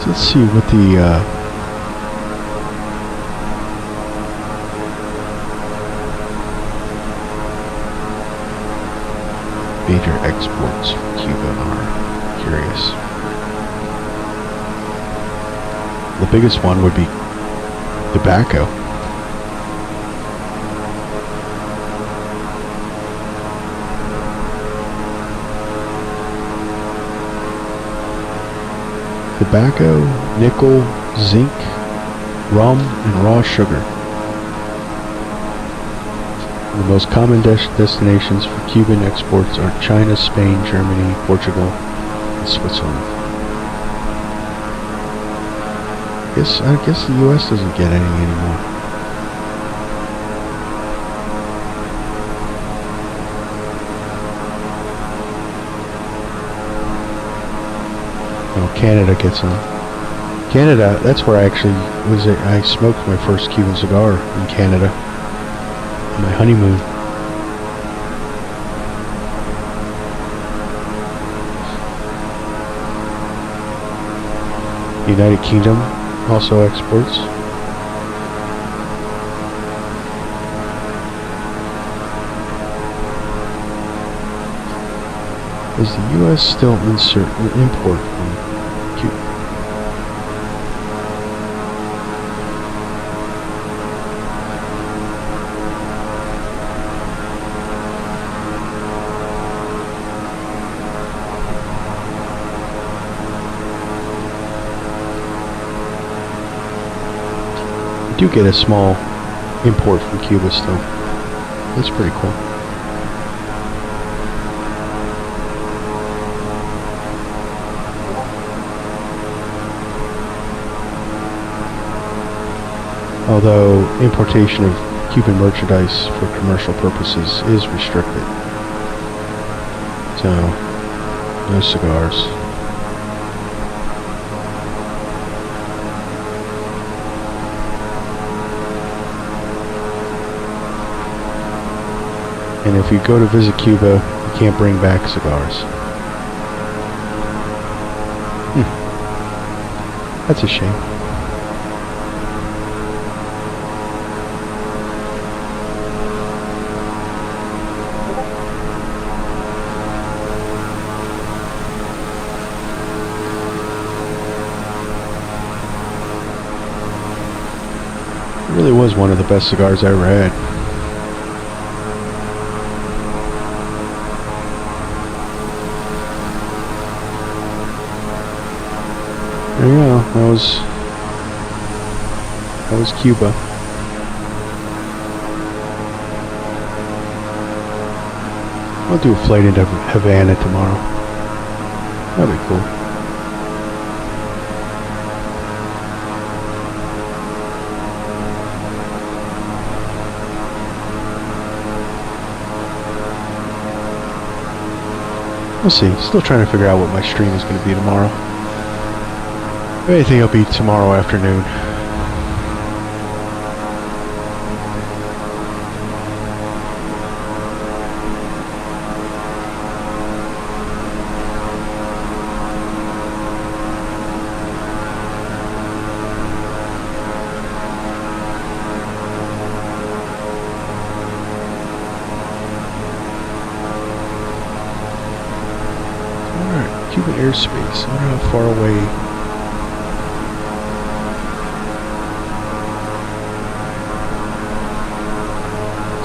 So let's see what the major exports from Cuba are. Curious. The biggest one would be tobacco. Tobacco, nickel, zinc, rum, and raw sugar. The most common destinations for Cuban exports are China, Spain, Germany, Portugal, and Switzerland. I guess the U.S. doesn't get any anymore. Oh, Canada gets them. Canada, that's where I actually I smoked my first Cuban cigar in Canada. On my honeymoon. United Kingdom also exports. Is the U.S. still import from Cuba? We do get a small import from Cuba still. That's pretty cool. Although importation of Cuban merchandise for commercial purposes is restricted. So, no cigars. And if you go to visit Cuba, you can't bring back cigars. That's a shame. It really was one of the best cigars I ever had. There you go. That was Cuba. I'll do a flight into Havana tomorrow. That'd be cool. We'll see. Still trying to figure out what my stream is going to be tomorrow. If anything, it'll be tomorrow afternoon. Alright, Cuban airspace. I wonder how far away.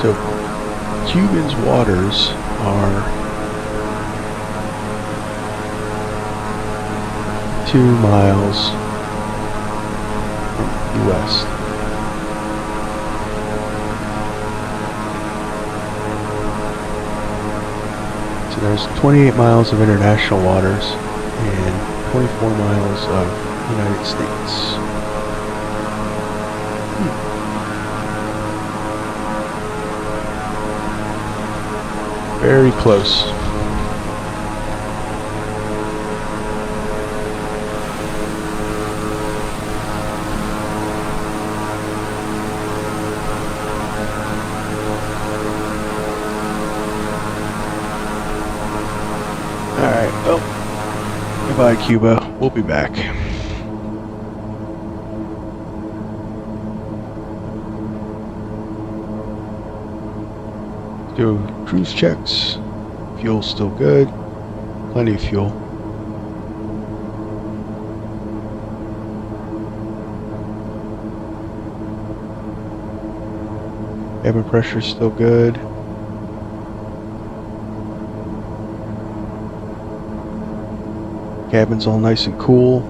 So, Cuban's waters are 2 miles from the west. So there's 28 miles of international waters and 24 miles of United States. Very close. Alright, well, goodbye Cuba. We'll be back. Do cruise checks. Fuel's still good. Plenty of fuel. Cabin pressure's still good. Cabin's all nice and cool.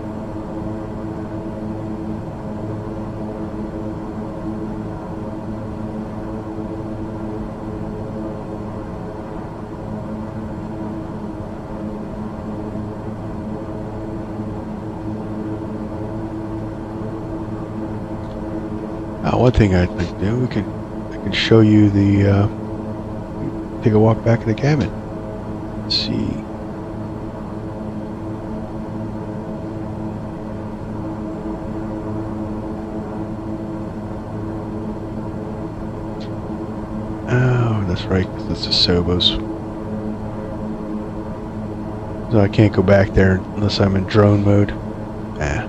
One thing I'd like to do, I can show you the, take a walk back in the cabin. Let's see. Oh, that's right, 'cause it's the Sobos. So I can't go back there unless I'm in drone mode. Ah.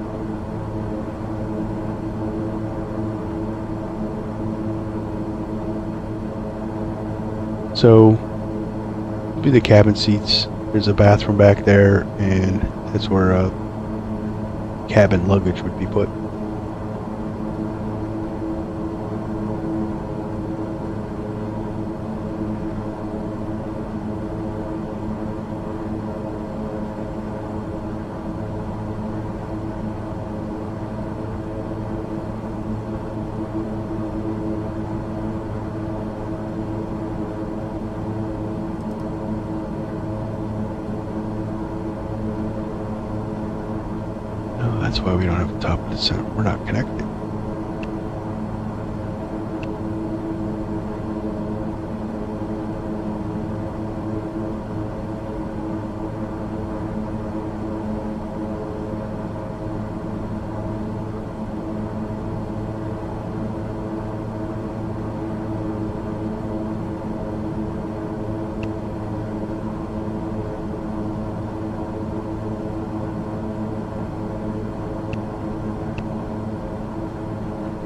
So, be the cabin seats. There's a bathroom back there, and that's where cabin luggage would be put. That's why we don't have the top of the center. We're not connected.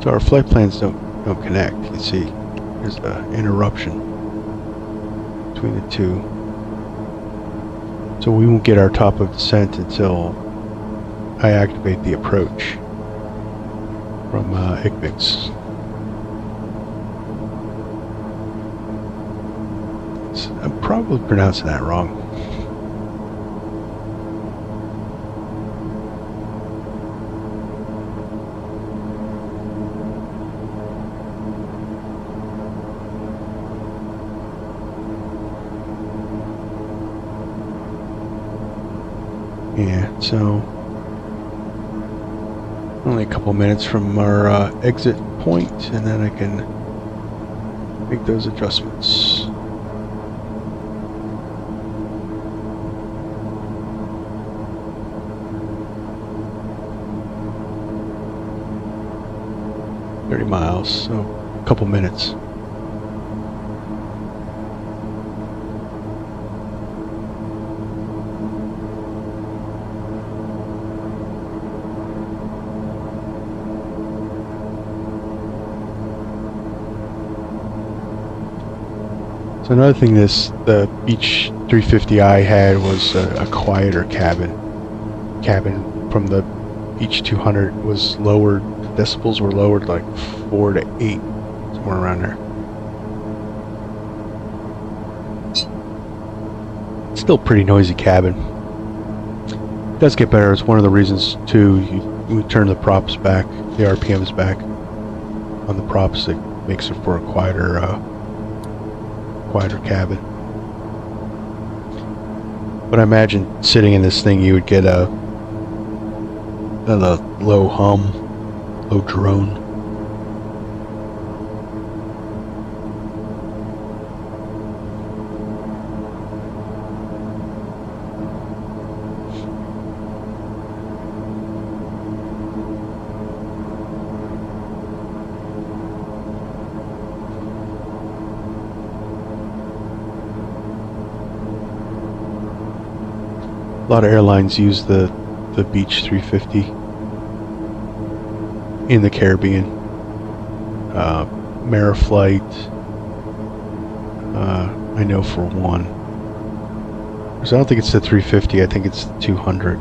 So our flight plans don't connect. You see, there's an interruption between the two. So we won't get our top of descent until I activate the approach from IGBIX. I'm probably pronouncing that wrong. Yeah, so only a couple minutes from our exit point, and then I can make those adjustments. $30 miles, so a couple minutes. So another thing the Beech 350i had was a quieter cabin. Cabin from the Beech 200 was lowered, decibels were lowered like 4 to 8, somewhere around there. Still pretty noisy cabin. It does get better. It's one of the reasons too, we turn the props back, the RPMs back on the props. It makes it for a quieter cabin. But I imagine sitting in this thing you would get a low hum, low drone. A lot of airlines use the Beech 350 in the Caribbean. Mariflight, I know for one. So I don't think it's the 350, I think it's the 200.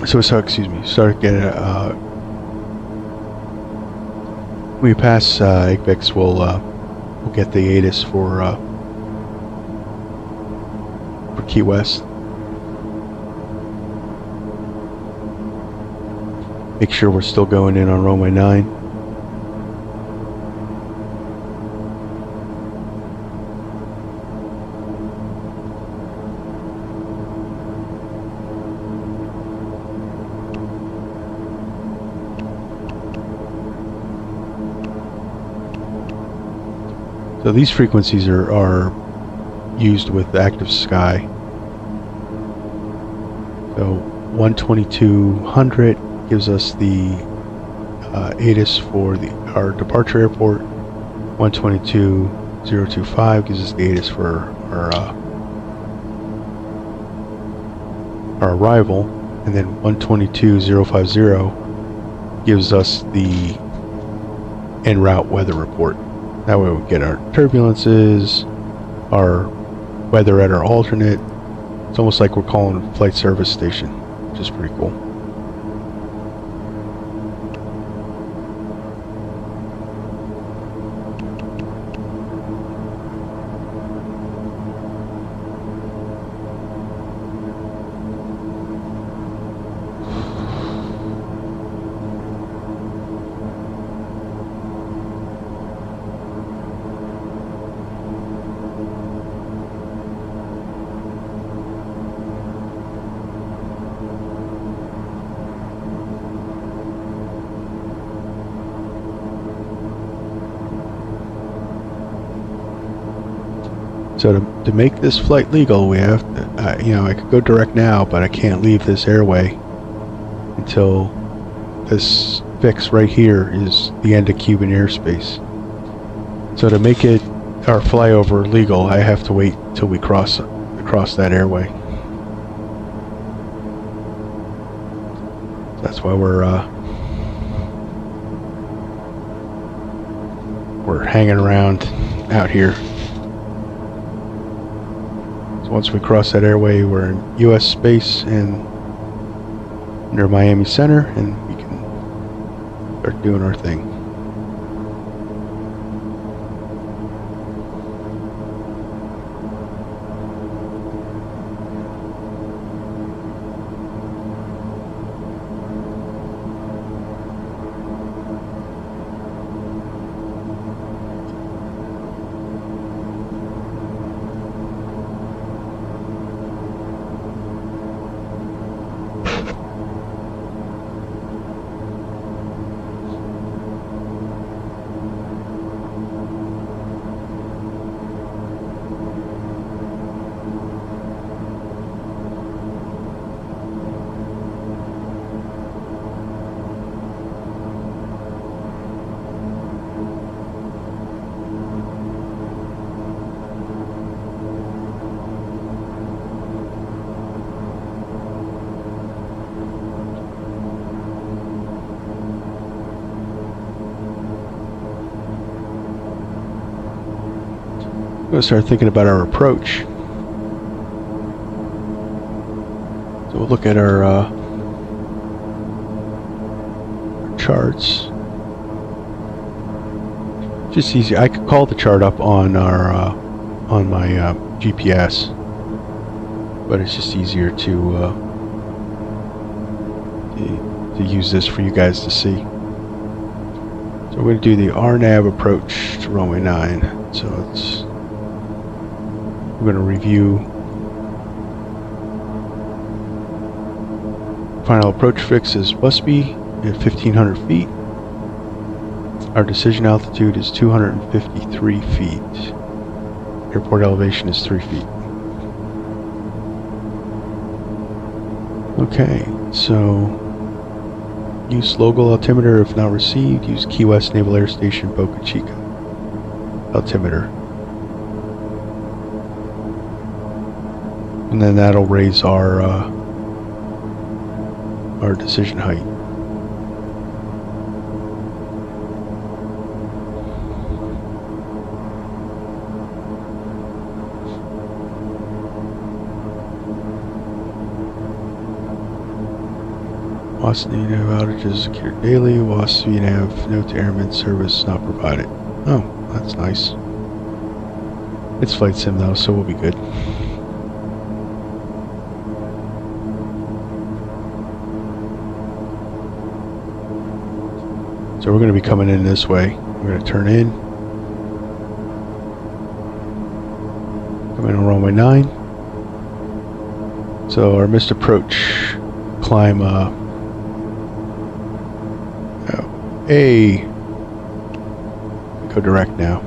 So excuse me, start getting when we pass IGBIX, we'll get the ATIS for for Key West. Make sure we're still going in on runway 9. So these frequencies are used with active sky. So 12200 gives us the ATIS for our departure airport. 122.025 gives us the ATIS for our arrival, and then 122.050 gives us the en route weather report. That way we get our turbulences, our weather at our alternate. It's almost like we're calling a flight service station, which is pretty cool. So to make this flight legal, we have to, I could go direct now, but I can't leave this airway until this fix right here is the end of Cuban airspace. So to make it our flyover legal, I have to wait till we cross that airway. That's why we're hanging around out here. So once we cross that airway, we're in U.S. space and near Miami Center, and we can start doing our thing. I'm going to start thinking about our approach. So we'll look at our charts. Just easy. I could call the chart up on our on my GPS, but it's just easier to use this for you guys to see. So we're going to do the RNAV approach to runway 9. So we're going to review final approach fix is Busby at 1,500 feet. Our decision altitude is 253 feet. Airport elevation is 3 feet. Okay, so use local altimeter if not received. Use Key West Naval Air Station Boca Chica altimeter. And then that'll raise our decision height. WASP VNAV outages secured daily. WASP VNAV note to airmen service not provided. Oh, that's nice. It's flight sim though, so we'll be good. So we're going to be coming in this way. We're going to turn in. Come in on runway 9. So our missed approach. Climb go direct now.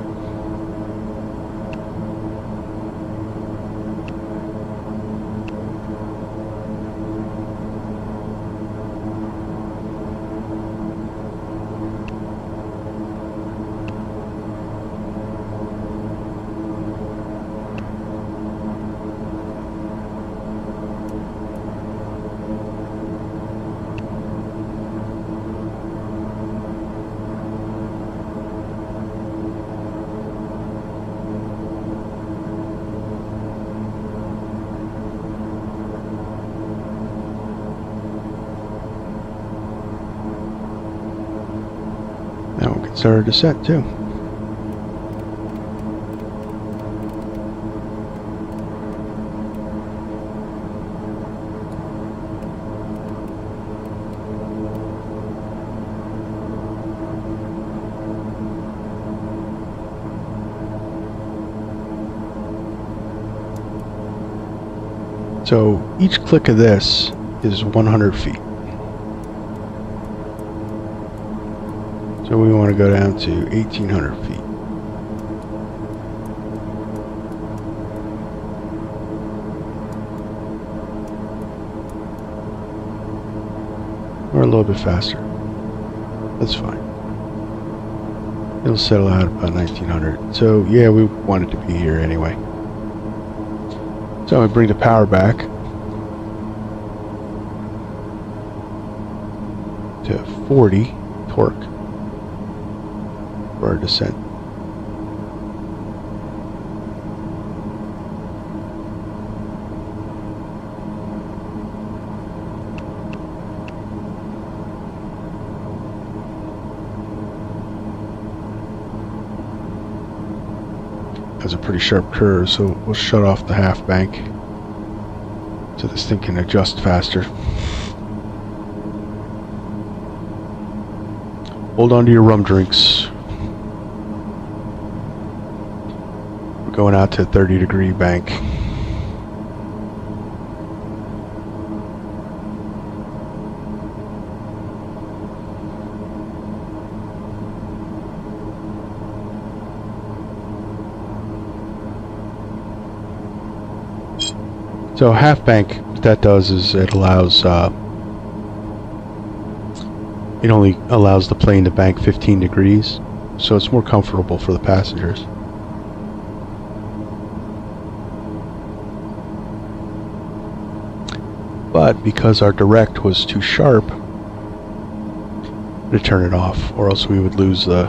Now we can start our descent too. So each click of this is 100 feet. So we want to go down to 1,800 feet. Or a little bit faster. That's fine. It'll settle out about 1,900. So yeah, we wanted to be here anyway. So I bring the power back to 40 torque for our descent. Has a pretty sharp curve, so we'll shut off the half bank so this thing can adjust faster. Hold on to your rum drinks. We're going out to a 30-degree bank. So half bank, what that does is it allows it only allows the plane to bank 15 degrees, so it's more comfortable for the passengers. But because our direct was too sharp, to turn it off, or else we would lose the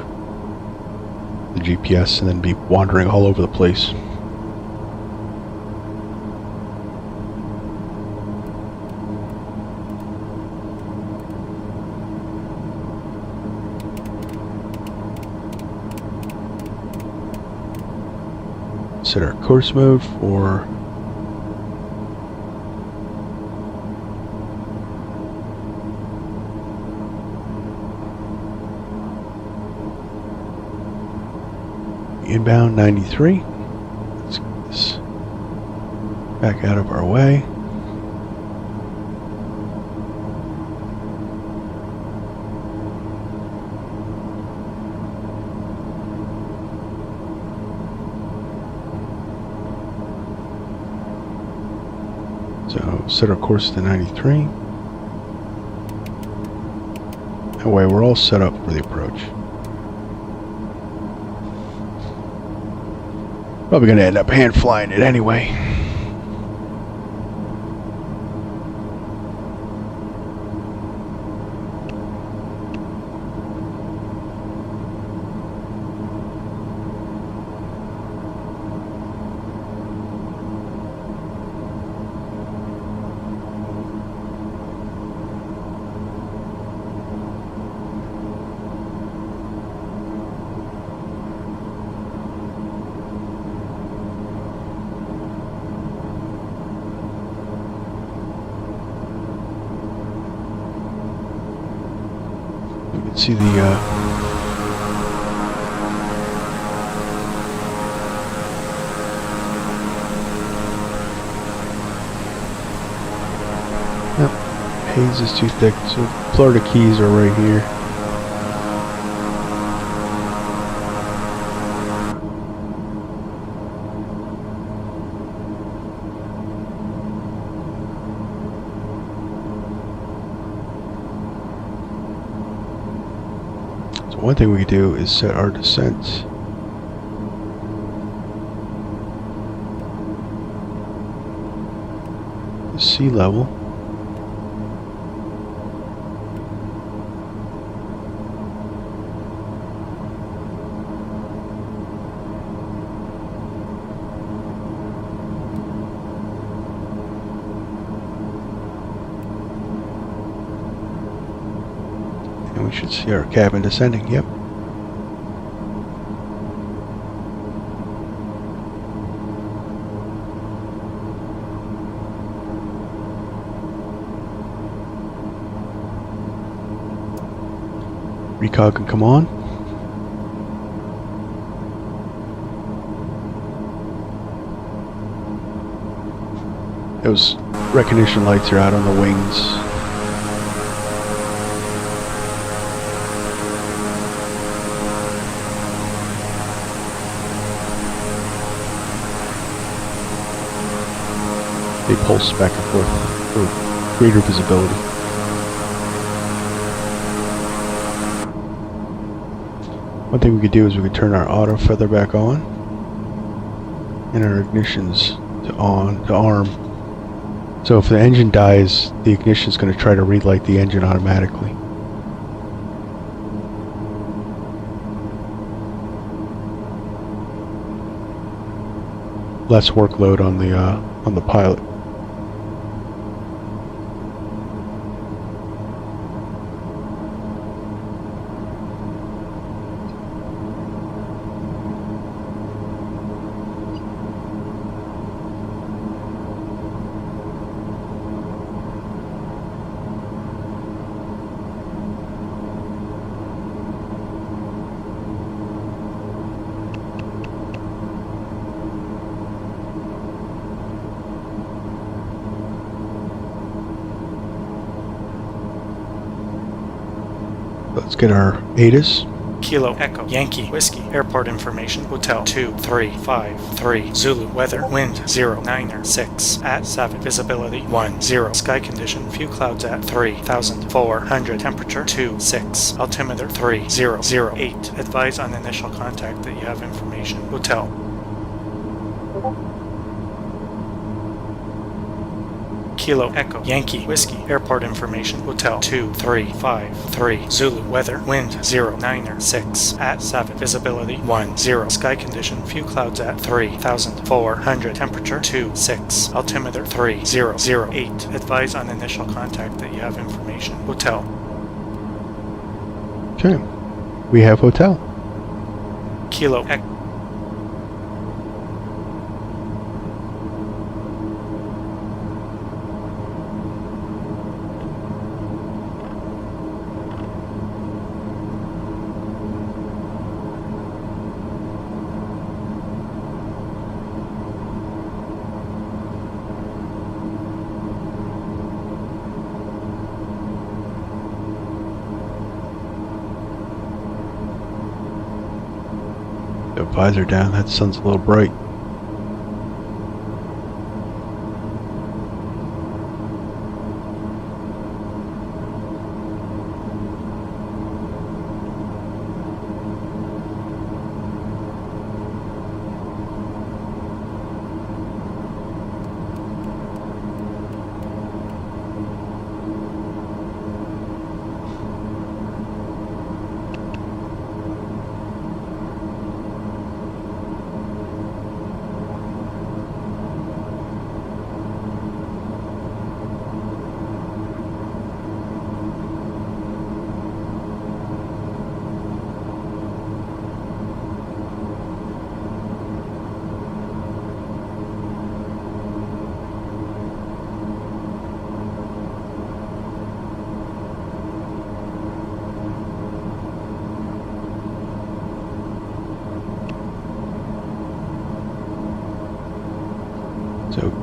GPS and then be wandering all over the place. Set our course mode for inbound 93. Let's get this back out of our way. So set our course to 93. That way we're all set up for the approach. Probably going to end up hand flying it anyway. can see the yep, haze is too thick, so Florida Keys are right here. One thing we could do is set our descent to sea level. And we should see our cabin descending, yep. Recog can come on. Those recognition lights are out on the wings. They pulse back and forth for greater visibility. One thing we could do is we could turn our auto feather back on and our ignitions to arm. So if the engine dies, the ignition is going to try to relight the engine automatically. Less workload on the pilot. Let's get our ATIS. Kilo Echo Yankee Whiskey Airport Information Hotel 2353 Zulu Weather Wind 09 at 7 Visibility 10 Sky Condition Few Clouds at 3,400 Temperature 26 Altimeter 3008 Advise on initial contact that you have information Hotel. Kilo Echo Yankee Whiskey Airport Information Hotel 2353 Zulu Weather Wind 09 at 7 Visibility 10 Sky Condition Few Clouds at 3,400 Temperature 26 Altimeter 3008 Advise on initial contact that you have information Hotel. Okay, we have hotel. Kilo Echo The visor down, that sun's a little bright.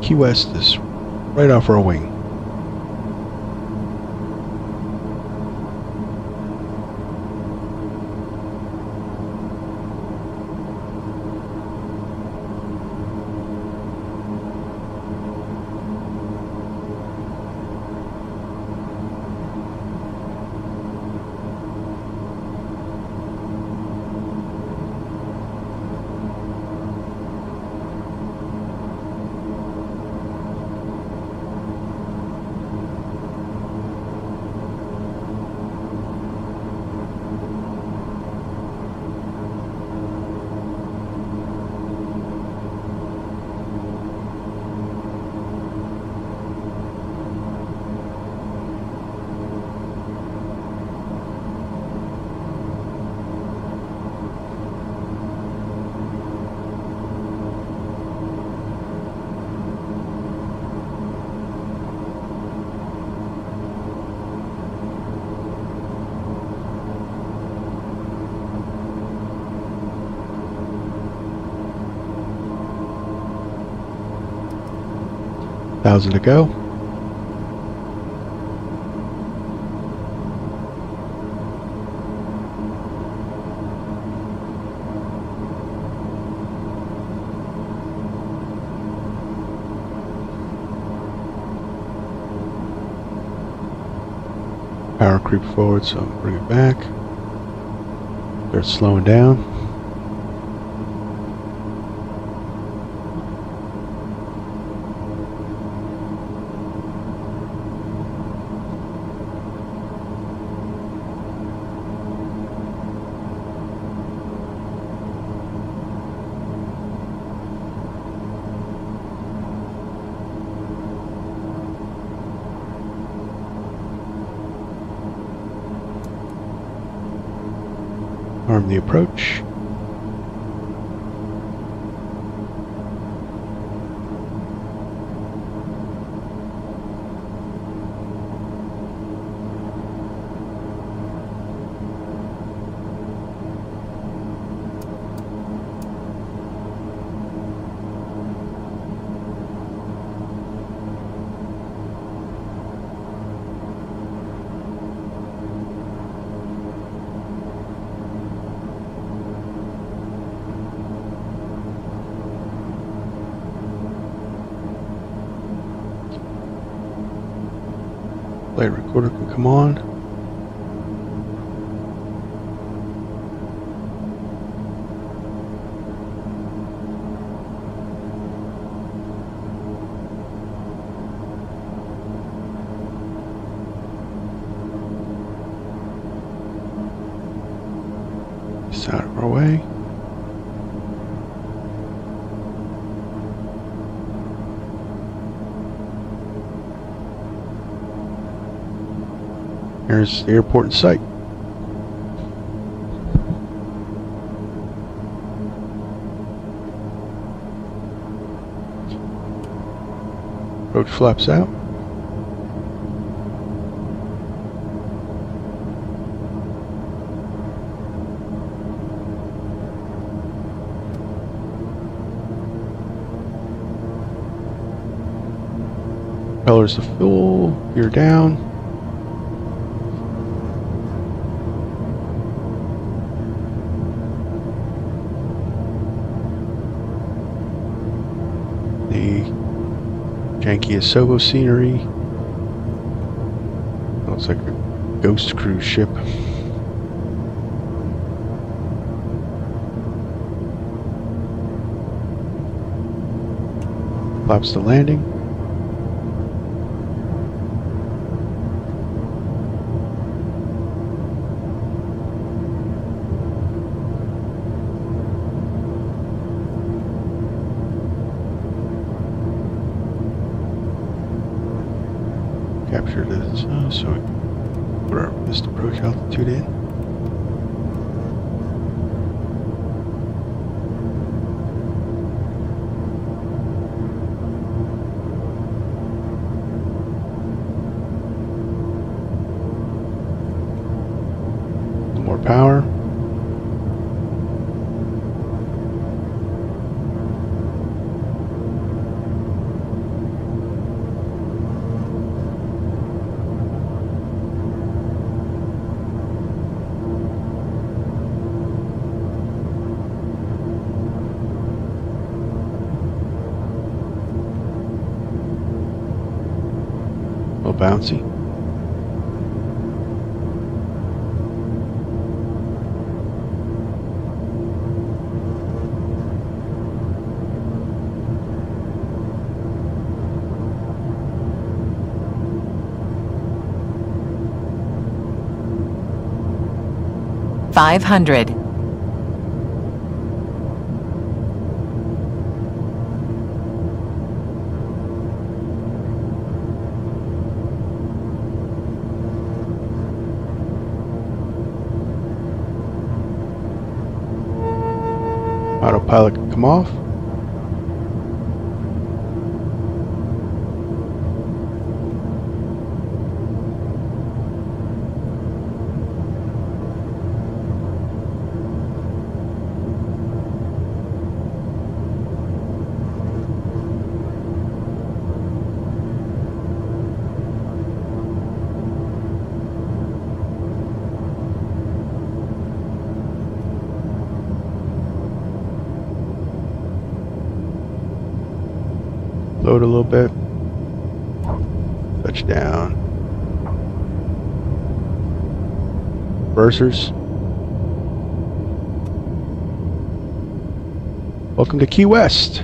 Key West is right off our wing. Thousand to go. Power creep forward, so bring it back. Start slowing down. Arm the approach. Flight recorder can come on. It's out of our way. There's the airport in sight. Approach flaps out. Propellers to full, gear down. Janky Asobo scenery. Looks like a ghost cruise ship. Flaps to landing. Capture this, so we put our missed approach altitude in. More power. bouncy. $500. Autopilot can come off. Load a little bit. Touchdown. Reversers. Welcome to Key West.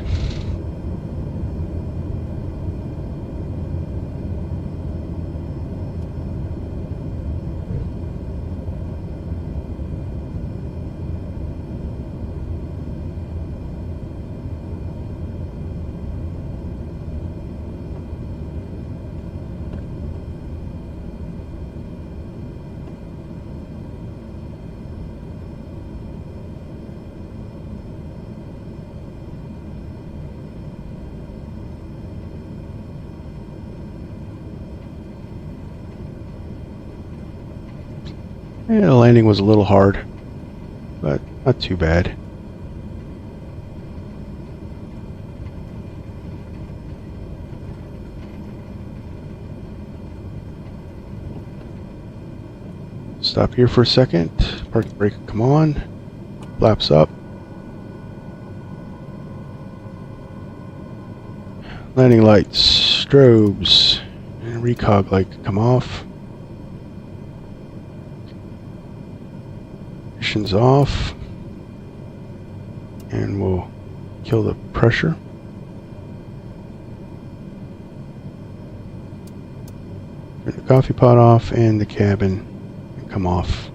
Yeah, the landing was a little hard, but not too bad. Stop here for a second. Parking brake, come on. Flaps up. Landing lights, strobes, and recog light come off. Ignition's off. And we'll kill the pressure. Turn the coffee pot off and the cabin come off.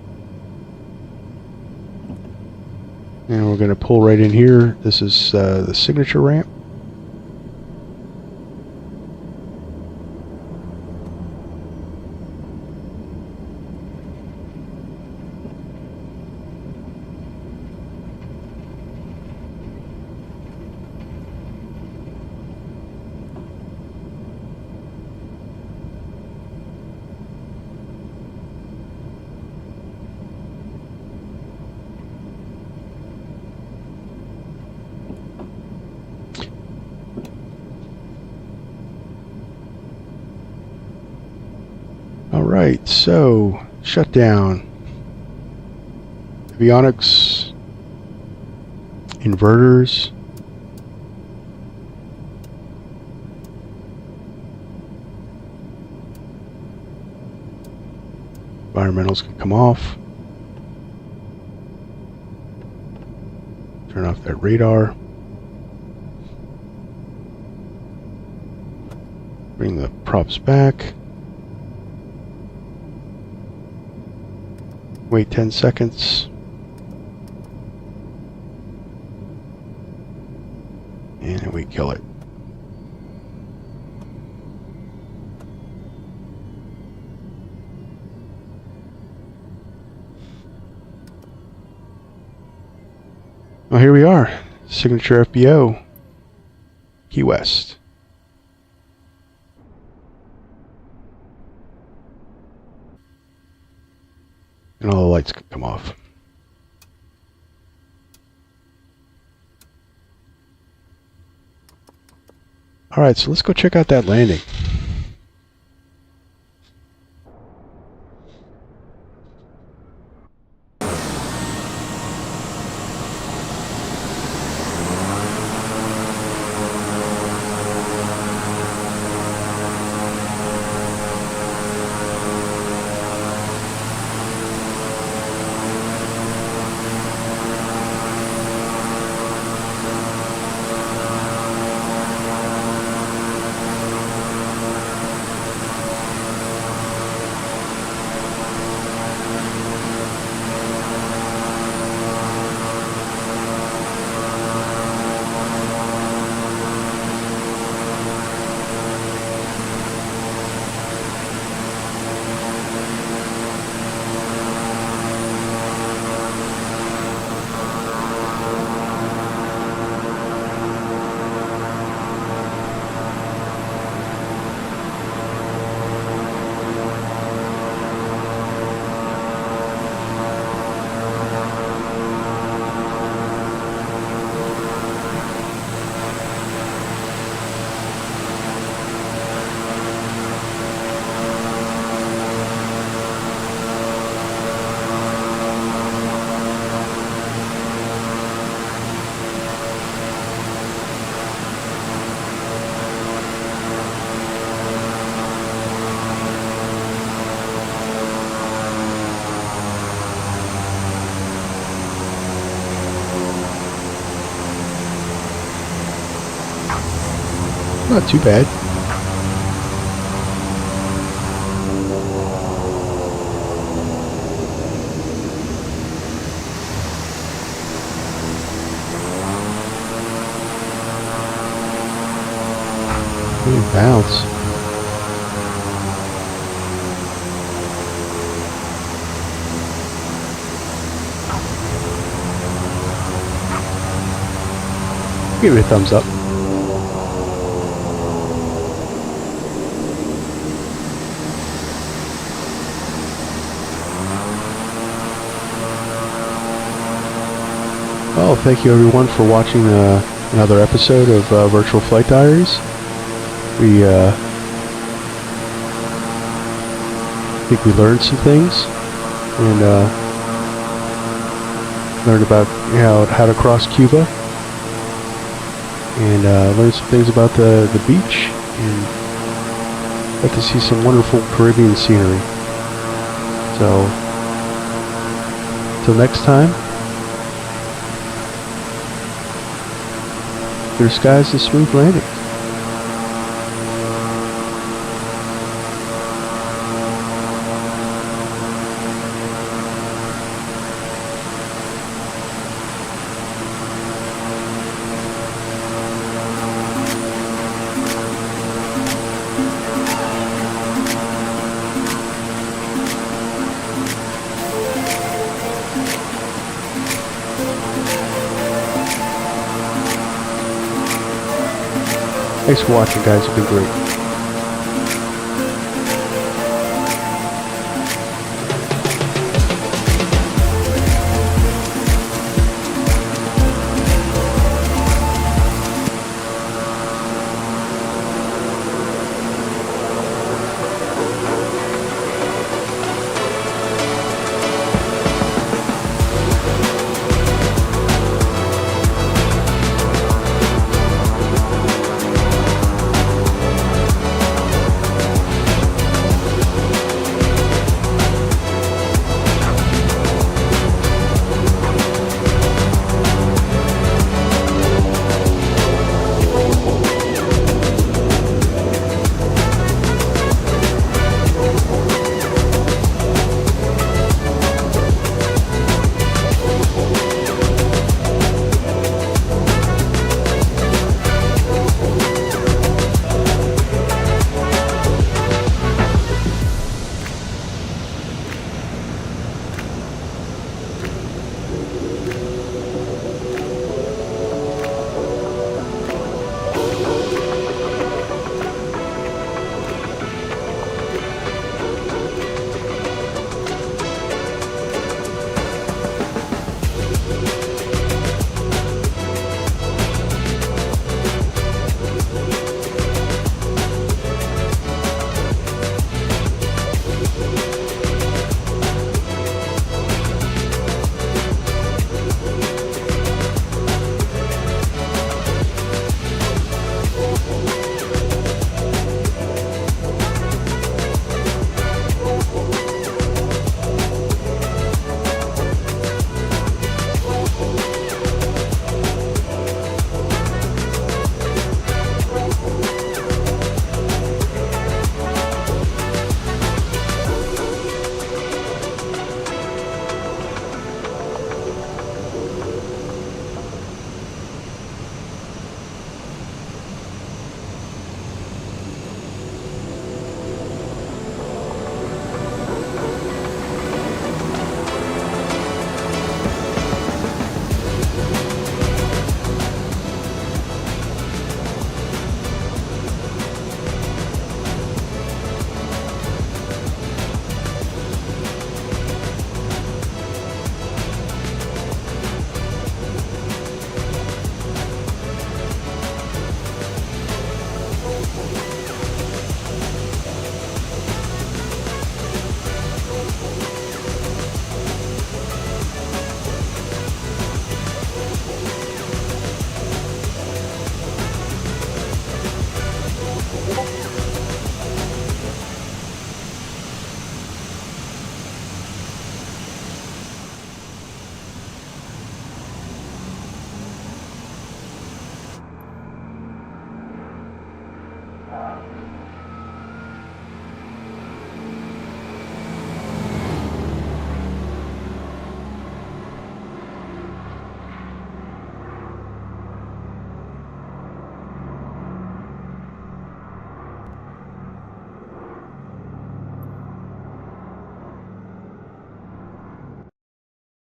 And we're going to pull right in here. This is the signature ramp. Alright, so shutdown. Avionics, inverters, environmentals can come off. Turn off that radar. Bring the props back. Wait 10 seconds. And we kill it. Well, here we are. Signature FBO. Key West. And all the lights can come off. Alright, so let's go check out that landing. Not too bad. Good bounce. Give it a thumbs up. Well, thank you everyone for watching another episode of Virtual Flight Diaries. We think we learned some things and learned about how to cross Cuba, and learned some things about the beach, and got to see some wonderful Caribbean scenery. So, till next time, clear skies and smooth landing. Thanks for watching, guys. You've been great.